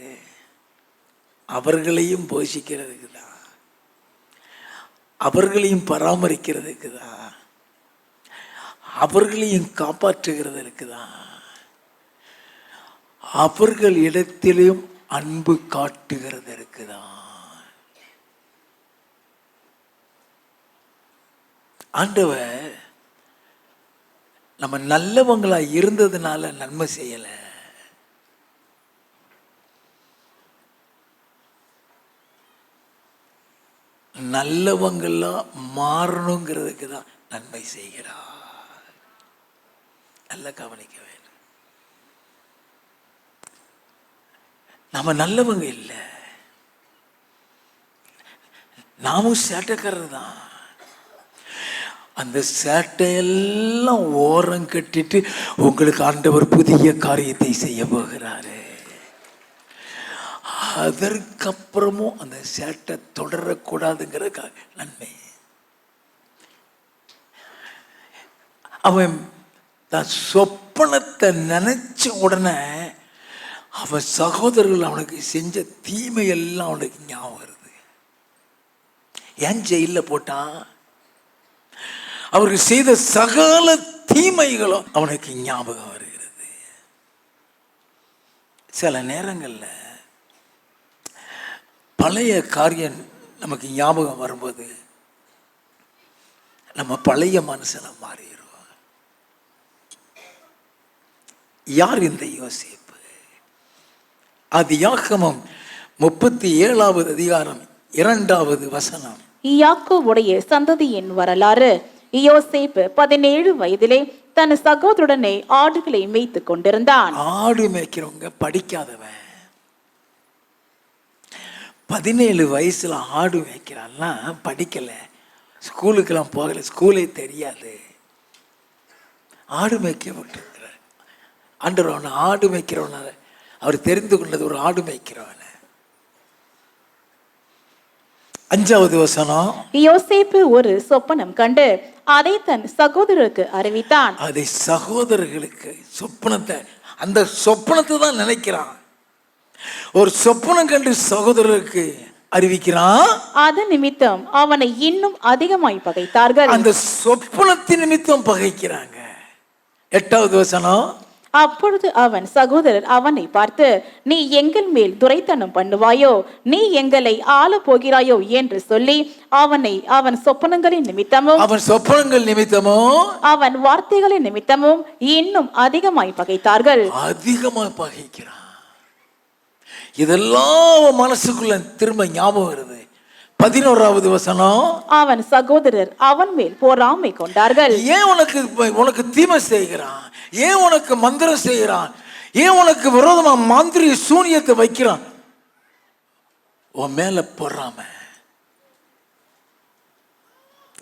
அவர்களையும் போஷிக்கிறதுக்கு தான், அவர்களையும் பராமரிக்கிறதுக்கு தான், அவர்களையும் காப்பாற்றுகிறதற்கு தான், அவர்கள் இடத்திலும் அன்பு காட்டுகிறதற்கு தான். ஆண்டவர் நம்ம நல்லவங்களா இருந்ததுனால நன்மை செய்யல, நல்லவங்களா மாறணுங்கிறதுக்கு தான் நன்மை செய்கிறார். நல்லா கவனிக்க வேண்டும். நம்ம நல்லவங்க இல்லை, நாமும் சேட்டைக்காரர் தான். அந்த சேட்டையெல்லாம் ஓரம் கட்டிட்டு உங்களுக்கு ஆண்டவர் புதிய காரியத்தை செய்ய போகிறாரு. அதற்கப்புறமும் அந்த சேட்டை தொடரக்கூடாதுங்கிற நன்மை. அவன் தான் சொப்பனத்தை நினைச்ச உடனே அவன் சகோதரர்கள் அவனுக்கு செஞ்ச தீமையெல்லாம் அவனுக்கு ஞாபகம் வருது. ஏன் ஜெயிலில் போட்டான்? அவர்கள் செய்த சகல தீமைகளும் அவனுக்கு ஞாபகம் வருகிறது. சில நேரங்களில் பழைய காரியம் நமக்கு ஞாபகம் வரும்போது நம்ம பழைய மனுஷனை மாறிடுவோம். யார் இந்த யோசேப்பு? ஆதியாகமம் 37வது அதிகாரம் 2வது வசனம். யாக்கோபுடைய சந்ததியின் வரலாறு. யோசேப்பு 17 வயதிலே தன் சகோதரனுடனே ஆடுகளை மேய்த்து கொண்டிருந்தான். ஆடு மேய்க்கிறவங்க படிக்காதவன். 17 வயசுல ஆடு மேய்க்கிறான்னா படிக்கல, ஸ்கூலுக்கெல்லாம் போகல, ஸ்கூலே தெரியாது. ஆடு மேய்க்க விட்டுருக்கிற ஆண்டவர் அவனை ஆடு மேய்க்கிறவன அவர் தெரிந்து கொண்டது ஒரு ஆடு மேய்க்கிறவன. 5வது வசனம். யோசேப்பு ஒரு சொப்பனம் கண்டு அதை தன் சகோதரருக்கு அறிவித்தான். அதை சகோதரர்களுக்கு சொப்பனத்தை, அந்த சொப்பனத்தை தான் நினைக்கிறான். ஒரு சொப்பனம் கண்டு சகோதரருக்கு அறிவிக்கிறான். அதன் நிமித்தம் அவனை இன்னும் அதிகமாய் பகைத்தார்கள். அந்த சொப்பனத்தின் நிமித்தம் பகைக்கிறாங்க. 8வது வசனம். அப்பொழுது அவன் சகோதரர் அவனை பார்த்து, நீ எங்கள் மேல் துரைத்தனம் பண்ணுவாயோ, நீ எங்களை ஆள போகிறாயோ என்று சொல்லி அவனை அவன் சொப்பனங்களின் நிமித்தமும் அவன் வார்த்தைகளின் நிமித்தமும் இன்னும் அதிகமாய் பகைத்தார்கள். அதிகமாய் பகைக்கிறான். இதெல்லாம் மனசுக்குள்ள திரும்ப ஞாபகம் வருது. 11வது வசனம். அவன் சகோதரர் அவன் மேல் பொறாமை கொண்டார்கள். ஏன் உனக்கு தீமை செய்கிறான்? ஏன் உனக்கு மந்திரம் செய்கிறான்? ஏன் உனக்கு விரோதமா மாந்திரிய சூனியத்தை வைக்கிறான்? உன் மேல பொறாம.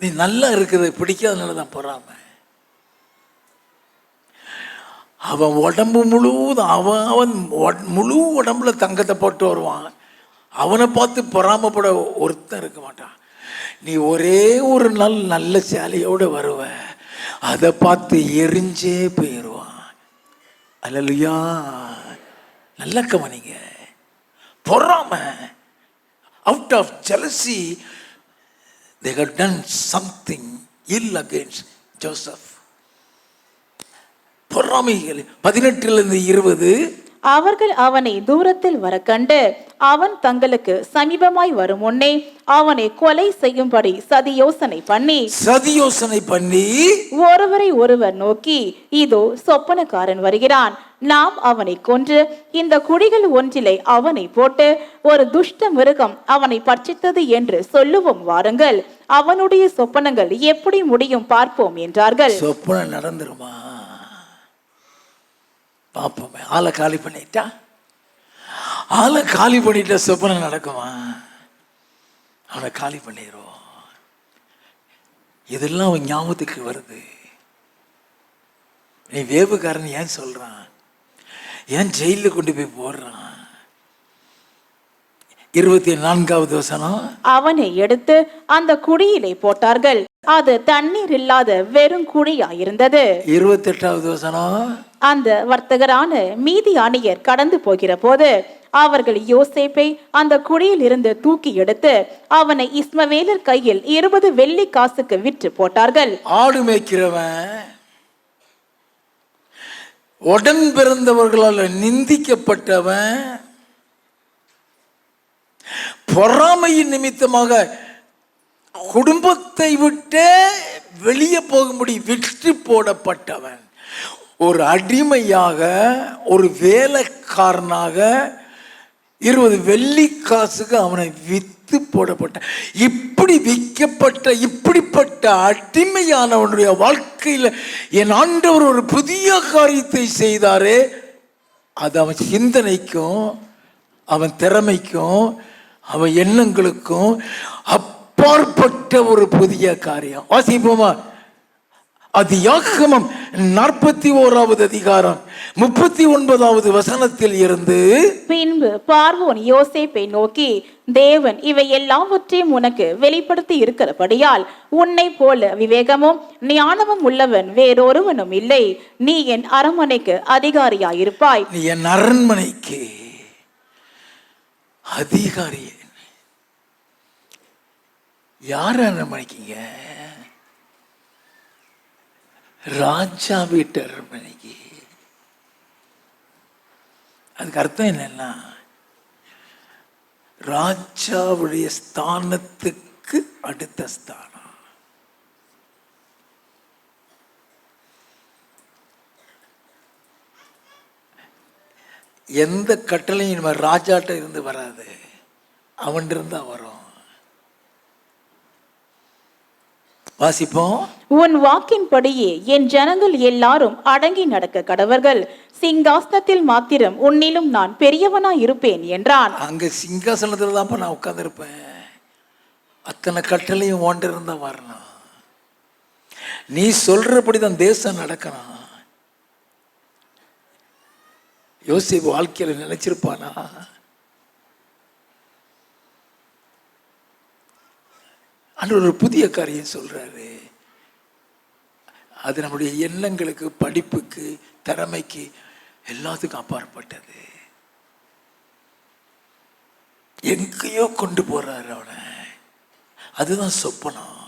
நீ நல்லா இருக்குது பிடிக்காதனாலதான் பொறாம. அவன் உடம்பு முழுவதும் அவன் முழு உடம்புல தங்கத்தை போட்டு வருவான். அவனை பார்த்து பொறாமப்பட ஒருத்தன் இருக்க மாட்டான். நீ ஒரே ஒரு நாள் நல்ல சேலையோடு வருவ, அதை பார்த்து எரிஞ்சே போயிடுவான். அல்லேலூயா. நல்ல கவனிங்க. பொறாம, out of jealousy they had done something ill against Joseph. பொறாமைகள். 18 to 20. அவர்கள் அவனை தூரத்தில் வர கண்டு அவன் தங்களுக்கு சமீபமாய் வரும் முன்னே அவனை கொலை செய்யும்படி சதியோசனை பண்ணி ஒருவரை ஒருவர் நோக்கி, இதோ சொப்பனக்காரன் வருகிறான், நாம் அவனை கொன்று இந்த குழிகள் ஒன்றிலே அவனை போட்டு ஒரு துஷ்ட மிருகம் அவனை பட்சித்தது என்று சொல்லுவோம், வாருங்கள், அவனுடைய சொப்பனங்கள் எப்படி முடியும் பார்ப்போம் என்றார்கள். சொப்பனம் நடந்துருமா பார்ப்போமே. ஆளை காலி பண்ணிட்டா சொப்பனம் நடக்குமா? அவனை காலி பண்ணிடுவோம். இதெல்லாம் அவன் ஞாபகத்துக்கு வருது. நீ வேவுக்காரன் ஏன் சொல்றான்? ஏன் ஜெயில கொண்டு போய் போடுறான்? 24வது வசனம், அவனை எடுத்து அந்த குழியிலே போட்டார்கள், அது தண்ணீர் இல்லாத வெறும் குழியாயிருந்தது. 28வது வசனம், அந்த வர்த்தகரான மீதியானியர் கடந்து போகிற போது அவர்கள் யோசேப்பை அந்த குழியில் இருந்து தூக்கி எடுத்து அவனை இஸ்மவேலர் கையில் 20 வெள்ளி காசுக்கு விற்று போட்டார்கள். ஆடு மேய்க்கிறவன் உடன் பிறந்தவர்களால் நிந்திக்கப்பட்டவன் பொறாமையின் நிமித்தமாக குடும்பத்தை விட்டு வெளியே போகும்படி விற்று போடப்பட்டவன், ஒரு அடிமையாக, ஒரு வேலைக்காரனாக 20 வெள்ளி காசுக்கு அவனை வித்து போடப்பட்ட, இப்படி விற்கப்பட்ட இப்படிப்பட்ட அடிமையானவனுடைய வாழ்க்கையில் என் ஆண்டவர் ஒரு புதிய காரியத்தை செய்தாரே, அது அவன் சிந்தனைக்கும் அவன் திறமைக்கும் அவன் எண்ணங்களுக்கும் அப்பாற்பட்ட ஒரு புதிய காரியம். வாசிப்போமா? ஆதியாகமம் 41வது அதிகாரம் 39வது வசனத்தில் இருந்து. பின்பு பார்வோன் யோசேப்பை நோக்கி, தேவன் இவை எல்லாவற்றையும் உனக்கு வெளிப்படுத்தி இருக்கிறபடியால் உன்னை போல விவேகமும் ஞானமும் உள்ளவன் வேறொருவனும் இல்லை, நீ என் அரண்மனைக்கு அதிகாரியாயிருப்பாய். நீ என் அரண்மனைக்கு அதிகாரி. யார் அரண்மனைக்குங்க? ராஜா வீட்டு அரண்மனைக்கு. அதுக்கு அர்த்தம் என்னன்னா, ராஜாவுடைய ஸ்தானத்துக்கு அடுத்த ஸ்தானம். எந்த கட்டளையும் நம்ம ராஜாட்ட இருந்து வராது, அவன் இருந்தா வரும். வாசிப்போம். உன் வாக்கின்படியே என் ஜனங்கள் எல்லாரும் அடங்கி நடக்க கடவர்கள், சிங்காசனத்தில் மாத்திரம் உன்னிலும் நான் பெரியவனா இருப்பேன் என்றான். அங்க சிங்காசனத்துல தான் நான் உட்கார்ந்து இருப்பேன். அத்தனை கட்டளையும் ஓண்டு இருந்தா வரணும். நீ சொல்றபடிதான் தேசம் நடக்கணும். யோசேப்பு வாழ்க்கையில நினைச்சிருப்பானா? ஆண்டவர் ஒரு புதிய காரியம் சொல்றாரு. அது நம்முடைய எண்ணங்களுக்கு, படிப்புக்கு, திறமைக்கு எல்லாத்துக்கும் அப்பாற்பட்டது. எங்கேயோ கொண்டு போறாரு அவனை. அதுதான் சொப்பனம்.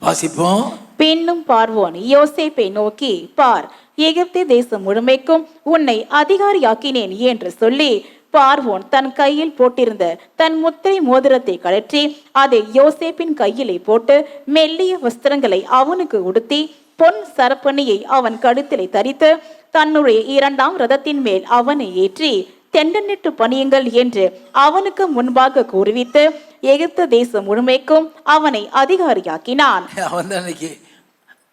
வாசிப்போம். பின்னும் பார்வோன் யோசேப்பை நோக்கி, பார், எகிப்து தேசம் முழுமைக்கும் உன்னை அதிகாரியாக்கினேன் என்று சொல்லி பார்வோன் தன் கையில் போட்டிருந்த தன் முத்திரை மோதிரத்தை கழற்றி அதை யோசேப்பின் கையிலே போட்டு மெல்லிய வஸ்திரங்களை அவனுக்கு உடுத்தி பொன் சரப்பணியை அவன் கழுத்திலே தரித்து தன்னுடைய 2ஆம் ரதத்தின் மேல் அவனை ஏற்றி தெண்டனிட்டு பணியுங்கள் என்று அவனுக்கு முன்பாக கூறுவித்து எகிப்து தேசம் முழுமைக்கும் அவனை அதிகாரியாக்கினான். அவன் தான்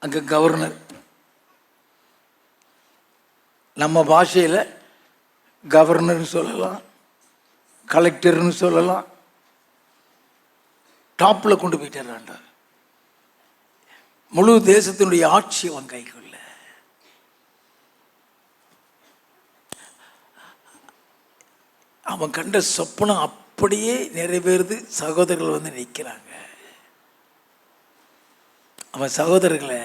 அங்க கவர்னர். நம்ம பாஷையில கவர்னர்னு சொல்லலாம், கலெக்டர்னு சொல்லலாம். டாப்ல கொண்டு போயிட்டார். முழு தேசத்தினுடைய ஆட்சி அவன் கைக்குள்ள. அவன் கண்ட சொப்பனம் அப்படியே நிறைவேறுது. சகோதரர்கள் வந்து நிற்கிறாங்க. அவன் சகோதரர்களை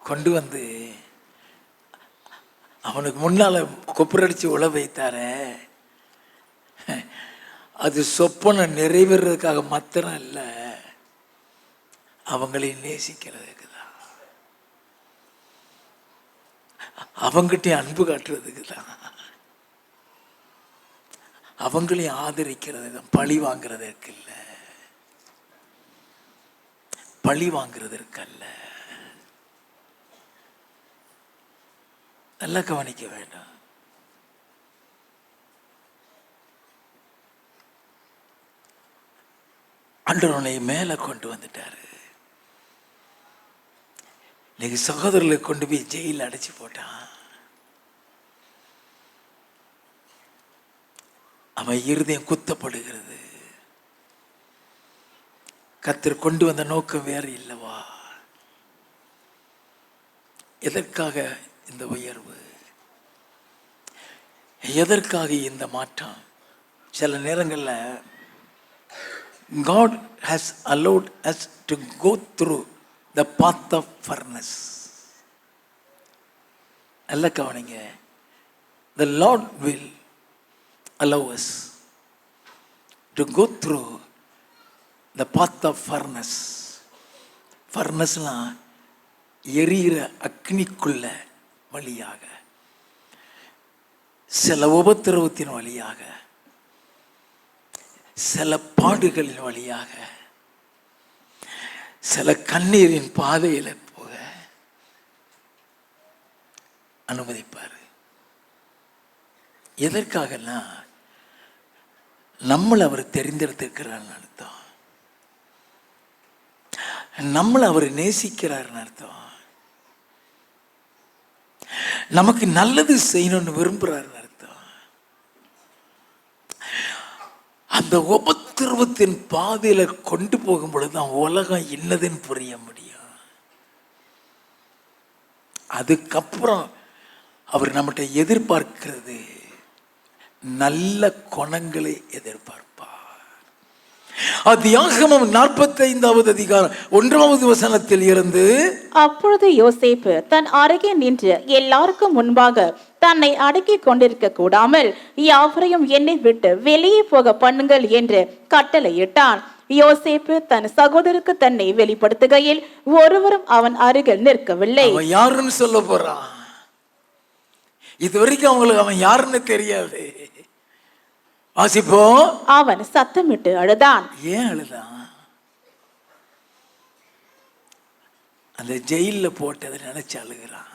கொண்டு வந்து அவனுக்கு முன்னால கொப்புரடிச்சு உழ வைத்தார. அது சொப்பனம் நிறைவேறதுக்காக மாத்திரம் இல்ல, அவங்களை நேசிக்கிறதுக்கு தான். அவங்ககிட்டயும் அன்பு காட்டுறதுக்கு தான், அவங்களையும் ஆதரிக்கிறது தான். பழி வாங்குறதற்கு இல்ல, பழி வாங்குறதற்கு அல்ல. நல்லா கவனிக்க வேண்டாம். ஆண்டவர் உன்னை மேல கொண்டு வந்துட்டாரு. இன்னைக்கு சகோதரர்களை கொண்டு போய் ஜெயில அடைச்சு போட்டான். அவன் இருதயம் குத்தப்படுகிறது. கர்த்தர் கொண்டு வந்த நோக்கம் வேற இல்லவா? எதற்காக இந்த உயர்வு? எதற்காக இந்த மாற்றம்? சில நேரங்களில் God has allowed us to go through the path of furnace. நல்ல கவனிங்க. The Lord will allow us to go through the path of furnace. Furnaceலாம் எரிகிற அக்னிக்குள்ள வழியாக, சில உபத்திரவத்தின் வழியாக, சில பாடுகளின் வழியாக, சில கண்ணீரின் பாதையில போக அனுமதிப்பார். எதற்காகனா நம்மளை அவர் தெரிந்தெடுத்திருக்கிறார் அர்த்தம், நம்மளை அவர் நேசிக்கிறார் அர்த்தம், நமக்கு நல்லது செய்யணும்னு விரும்புறாரு அர்த்தம். அந்த உபத்திரவத்தின் பாதையில கொண்டு போகும் பொழுதுதான் உலகம் என்னதுன்னு புரிய முடியும். அதுக்கப்புறம் அவர் நம்மகிட்ட எதிர்பார்க்கிறது நல்ல குணங்களை எதிர்பார்ப்பார். ஆதியாகமம் 45வது அதிகாரம் 1வது வசனத்தில் இருந்து, அப்பொழுது யோசேப்பு தன் அருகே நின்று எல்லாருக்கும் முன்பாக தன்னை அடக்கிக் கொண்டிருக்க கூடாமல் யாவரையும் என்னை விட்டு வெளியே போக பண்ணுங்கள் என்று கட்டளையிட்டான். யோசேப்பு தன் சகோதரருக்கு தன்னை வெளிப்படுத்துகையில் ஒருவரும் அவன் அருகில் நிற்கவில்லை. அவன் யாருன்னு சொல்ல போறான்? இதுவரைக்கும் அவங்களுக்கு அவன் யாருன்னு தெரியாது. வாசிப்போம். அவன் சத்தமிட்டு அழுதான். ஏன் அழுதான்? அந்த ஜெயில போட்டதை நினைச்சு அழுகிறான்.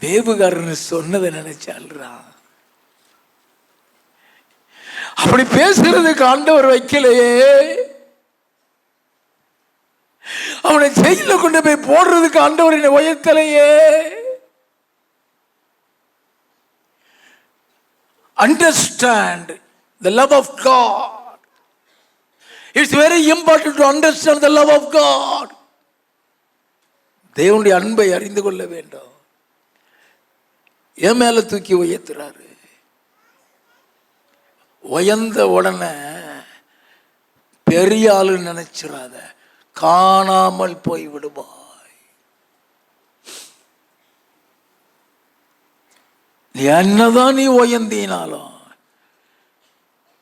வேவுகாரன்னு சொன்னதை நினைச்சு அழுறான். அப்படி பேசுறதுக்கு ஆண்டவர் வைக்கலையே, அவனை ஜெயில கொண்டு போய் போடுறதுக்கு ஆண்டவர் என்னை உயர்த்தலையே. Understand the love of God. It's very important to understand the love of God. தேவனுடைய அன்பை அறிந்து கொள்ள வேண்டும். என் மேல தூக்கி உயர்த்துறாரு. உயர்ந்த உடனே பெரிய ஆளு நினைச்சிடாத, காணாமல் போய் விடுவாய். என்னதான் நீ உயர்ந்தினாலும்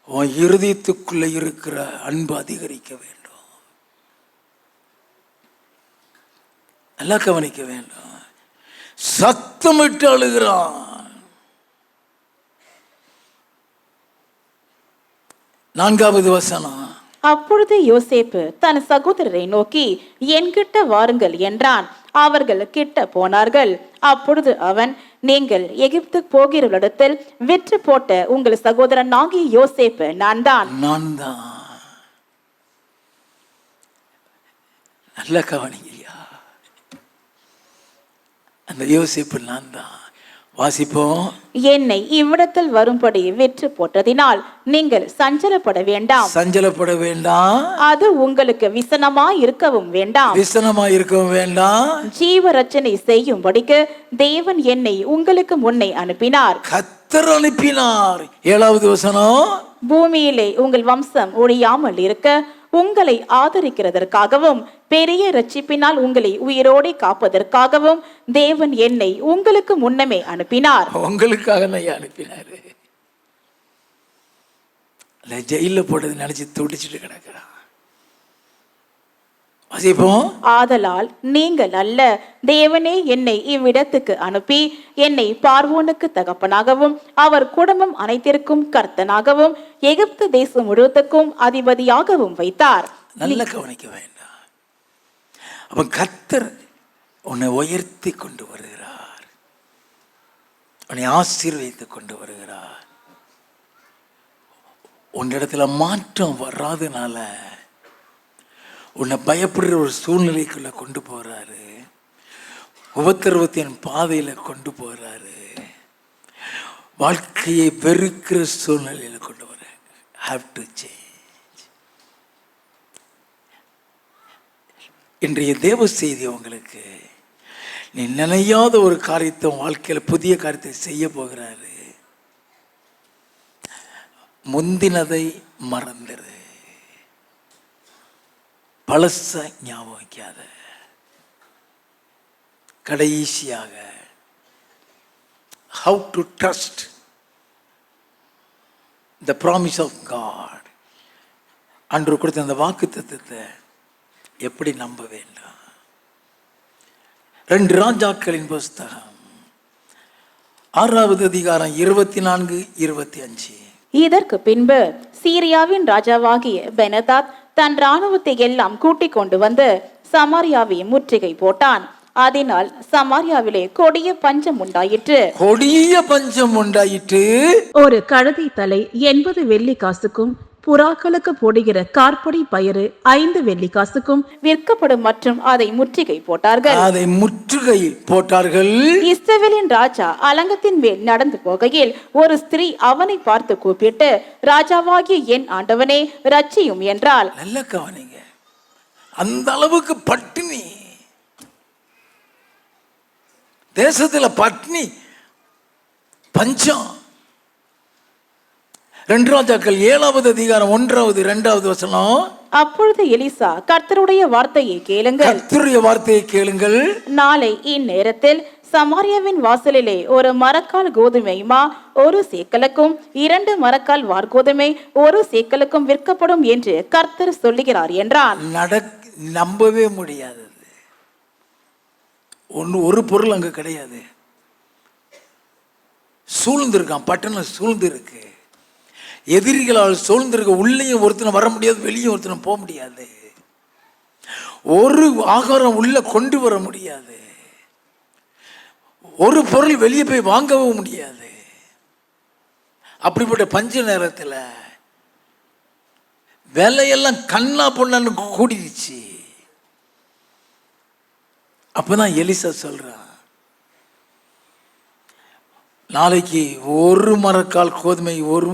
உன் இருதயத்துக்குள்ள இருக்கிற அன்பு அதிகரிக்க வேண்டும். நல்லா கவனிக்க வேண்டும். சத்தமிட்டு அழுகிறான். 4வது வசனம். அப்பொழுது யோசேப்பு தன் சகோதரரை நோக்கி என்கிட்ட வாருங்கள் என்றான். அவர்கள் கிட்ட போனார்கள். அப்பொழுது அவன், நீங்கள் எகிப்து போகிறவரிடத்தில் விற்று போட்ட உங்கள் சகோதரன் ஆகிய யோசேப்பு நான் தான். நல்ல கவனிங்கய்யா, அந்த யோசேப்பு நான் தான். வாசிப்போம். என்னை இவ்விடத்தில் வரும்படி விற்று போட்டதினால் நீங்கள் சஞ்சலப்பட வேண்டாம். சஞ்சலப்பட வேண்டாம். அது உங்களுக்கு விசனமாய் இருக்கவும் வேண்டாம். விசனமாய் இருக்கவும் வேண்டாம். ஜீவ ரட்சனை செய்யும்படிக்கு தேவன் என்னை உங்களுக்கு முன்னே அனுப்பினார். கர்த்தர் அனுப்பினார். 7வது வசனம். பூமியிலே உங்கள் வம்சம் ஒழியாமல் இருக்க உங்களை ஆதரிக்கிறதற்காகவும் பெரிய ரட்சிப்பினால் உங்களை உயிரோடு காப்பதற்காகவும் தேவன் என்னை உங்களுக்கு முன்னமே அனுப்பினார். உங்களுக்காக அனுப்பினாரு. ஜெயில போட்டது நினைச்சு துடிச்சிட்டு கிடக்கிறான். வாசிப்போம். ஆதலால் நீங்கள் அல்ல, தேவனே என்னை இவ்விடத்துக்கு அனுப்பி என்னை பார்வோனுக்கு தகப்பனாகவும் அவர் குடும்பம் அனைத்திற்கும் கர்த்தனாகவும் எகிப்து தேசம் முழுவதுக்கும் அதிபதியாகவும் வைத்தார். நல்ல கவனிக்க வேண்டாம். அப்ப கர்த்தர் உன்னை உயர்த்தி கொண்டு வருகிறார், உன்னை ஆசீர்வதித்து கொண்டு வருகிறார். உன்னிடத்துல மாற்றம் வராதனால உன்னை பயப்படுற ஒரு சூழ்நிலைக்குள்ள கொண்டு போறாரு, உபத்திரவத்தின் பாதையில கொண்டு போறாரு, வாழ்க்கையை வெறுக்கிற சூழ்நிலையில கொண்டு வர. Have to change. இன்றைய தேவ செய்தி உங்களுக்கு, நீ நினையாத ஒரு காரியத்தை வாழ்க்கையில் புதிய காரியத்தை செய்ய போகிறாரு. முந்தினதை மறந்துரு, பழச ஞாபகம் வைக்காத. கடைசியாக how to trust the promise of God. அன்று கொடுத்த அந்த வாக்குத்தத்தத்தை எப்படி நம்ப வேண்டாம். 2 ராஜாக்களின் புஸ்தகம் 6வது அதிகாரம் 24, 25. இதற்கு பின்பு சீரியாவின் ராஜாவாகிய பெனதாத் தன் இராணுவத்தை எல்லாம் கூட்டிக் கொண்டு வந்து சமாரியாவை முற்றுகை போட்டான். அதனால் சமாரியாவிலே கொடிய பஞ்சம் உண்டாயிற்று. ஒரு கழுதை தலை 80 வெள்ளி காசுக்கும் புறாக்களுக்கு போடுகிற கார்படி பயறு 5 வெள்ளி காசுக்கும் விற்கப்படும் மற்றும் அதை முற்றுகை போட்டார்கள். இஸ்ரவேலின் ராஜா அலங்கத்தின் மேல் நடந்து போகையில் ஒரு ஸ்திரீ அவனை பார்த்து கூப்பிட்டு, ராஜாவாகிய என் ஆண்டவனே ரட்சியும் என்றாள். நல்ல கவனிங்க, அந்த அளவுக்கு பட்டினி, தேசத்துல பட்டினி பஞ்சம். 2 ராஜாக்கள் 7வது அதிகாரம் 1வது 2வது வசனம். அப்பொழுது எலிசா, கர்த்தருடைய வார்த்தையை கேளுங்கள், நாளை இந்நேரத்தில் சமாரியாவின் வாசலிலே ஒரு மரக்கால் கோதுமை மா 1 சேக்கலுக்கும் 2 மரக்கால் வார்கோதுமை 1 சேக்கலுக்கும் விற்கப்படும் என்று கர்த்தர் சொல்லுகிறார் என்றான். நம்பவே முடியாது. ஒரு பொருள் அங்க கிடையாது. சூழ்ந்திருக்கான், பட்டணம் சூழ்ந்து இருக்கு, எதிரிகளால் சூழ்ந்திருக்க. உள்ளேயும் ஒருத்தனை வர முடியாது, வெளியே ஒருத்தனை போக முடியாது, ஒரு ஆகாரம் உள்ள கொண்டு வர முடியாது, ஒரு பொருள் வெளியே போய் வாங்கவும் முடியாது. அப்படிப்பட்ட பஞ்ச நேரத்தில் விலையெல்லாம் கண்ணா பொண்ணு கூடிடுச்சு. அப்பதான் எலிசா சொல்றான், நாளைக்கு 1 மரக்கால் கோதுமை 1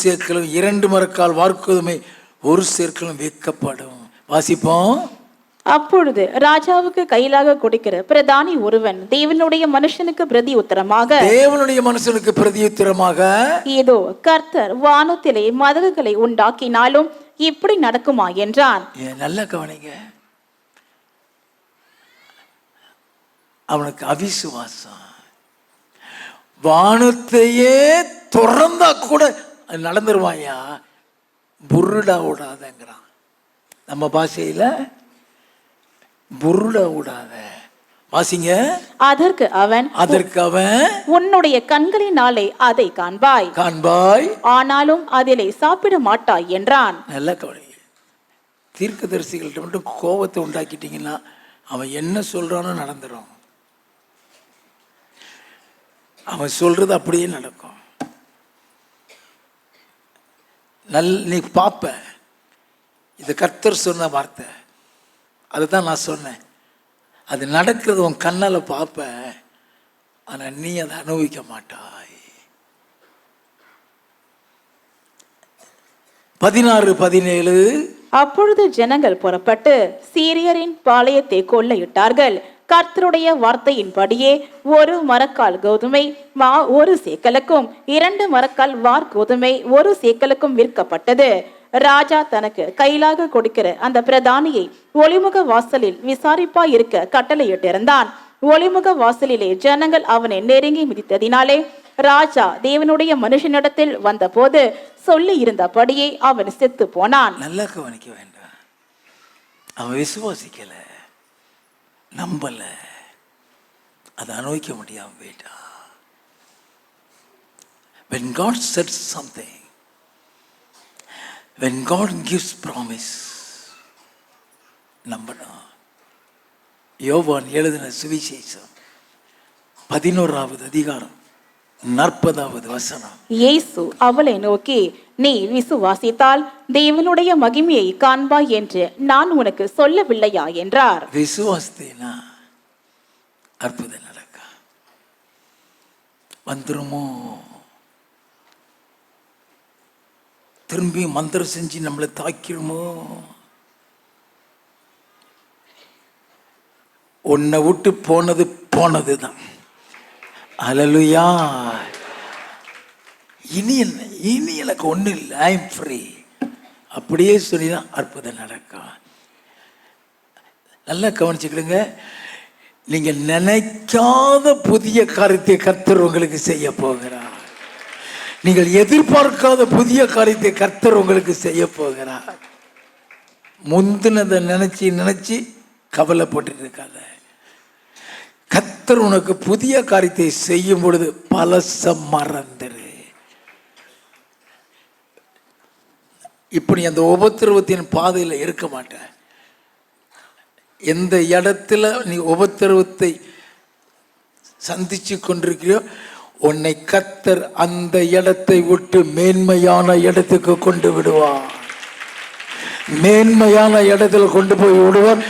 சேக்கலும் 2 மரக்கால் வார்கோதுமை 1 சேக்கலும் விற்கப்படும். வாசிப்போம். அப்பொழுது ராஜாவுக்கு கையிலாக கொடுக்கிற பிரதானி ஒருவன் தேவனுடைய மனுஷனுக்கு பிரதியுத்தரமாக, இதோ கர்த்தர் வானத்திலே மதகுகளை உண்டாக்கினாலும் இப்படி நடக்குமா என்றான். நல்ல கவனிங்க, அவனுக்கு அவிசுவாசம். வானத்தையே திறந்தா கூட நடந்துருவாயா, புருடா விடாதங்கிறான். நம்ம பாஷையில புருடா விடாத. வாசிங்க. அதற்கு அவன் உன்னுடைய கண்களினாலே அதை காண்பாய், ஆனாலும் அதிலே சாப்பிட மாட்டாய் என்றான். நல்ல கவனிங்க, தீர்க்கதரிசிகள்கிட்ட மட்டும் கோபத்தை உண்டாக்கிட்டீங்கன்னா அவன் என்ன சொல்றானோ நடந்துரும். அவன் சொல்றது அப்படியே நடக்கும். நீ பார்ப்ப, இது கர்த்தர் சொன்ன வார்த்தை, அதுதான் நான் சொன்னேன். அது நடக்கிறது உன் கண்ணால பார்ப்ப, ஆனா நீ அதை அனுபவிக்க மாட்டாய். 16-17. அப்பொழுது ஜனங்கள் புறப்பட்டு சீரியரின் பாளையத்தை கொள்ளையிட்டார்கள். கர்த்தருடைய வார்த்தையின்படியே 1 மரக்கால் கோதுமை மா 1 சேக்கலுக்கும் 2 மரக்கால் வார்கோதுமை 1 சேக்கலுக்கும் விற்கப்பட்டது. ராஜா தனக்கு கையிலாக கொடுக்கிற அந்த பிரதானியை ஒளிமுக வாசலில் விசாரிப்பாய் இருக்க கட்டளையிட்டிருந்தான். ஒளிமுக வாசலிலே ஜனங்கள் அவனை நெருங்கி மிதித்ததினாலே ராஜா தேவனுடைய மனுஷனிடத்தில் வந்த போது சொல்லி இருந்தபடியே அவன் செத்து போனான். நல்லா கவனிக்க வேண்டாம். அவன் விசுவாசிக்கல, நம்பல, அதை அனுபவிக்க முடியாம போயிட்டான். When God says something, when God gives promise, நம்பணும். யோவான் எழுதின சுவிசேஷம் 11வது அதிகாரம் 40வது வசனம். இயேசு அவளை நோக்கி, நீ விசுவாசித்தால் தேவனுடைய மகிமையை காண்பாய் என்று நான் உனக்கு சொல்லவில்லையா என்றார். விசுவாசித்தேனா அற்புதம் நடக்க வந்துருமோ? திரும்பி மந்திரம் செஞ்சு நம்மளை தாக்கிடுமோ? உன்னை விட்டு போனதுதான். அல்லேலூயா. இனி எனக்கு ஒன்றும் இல்லை, ஐ எம் ஃப்ரீ அப்படியே சொல்லிதான் அற்புதம் நடக்கும். நல்லா கவனிச்சுக்கிடுங்க. நீங்க நினைக்காத புதிய காரியத்தை கர்த்தர் உங்களுக்கு செய்ய போகிறார். நீங்கள் எதிர்பார்க்காத புதிய காரியத்தை கர்த்தர் உங்களுக்கு செய்ய போகிறார். முந்தினதை நினைச்சு கவலைப்பட்டு இருக்காத. கர்த்தர் உனக்கு புதிய காரியத்தை செய்யும் பொழுது பலச மறந்துரு. இப்படி அந்த உபத்திரவத்தின் பாதையில் இருக்க மாட்டேன். எந்த இடத்துல நீ உபத்திரவத்தை சந்திச்சு கொண்டிருக்கிறியோ உன்னை கர்த்தர் அந்த இடத்தை விட்டு மேன்மையான இடத்துக்கு கொண்டு விடுவார். மேன்மையான இடத்துல கொண்டு போய் விடுவார்.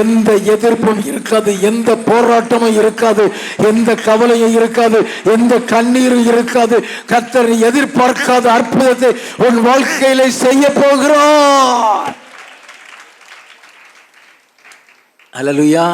எந்த எதிர்ப்பும் இருக்காது, எந்த போராட்டமும் இருக்காது, எந்த கவலையும் இருக்காது, எந்த கண்ணீரும் இருக்காது. கர்த்தர் எதிர்பார்க்காத அற்புதத்தை உன் வாழ்க்கையில செய்ய போகிறார். அல்லேலூயா.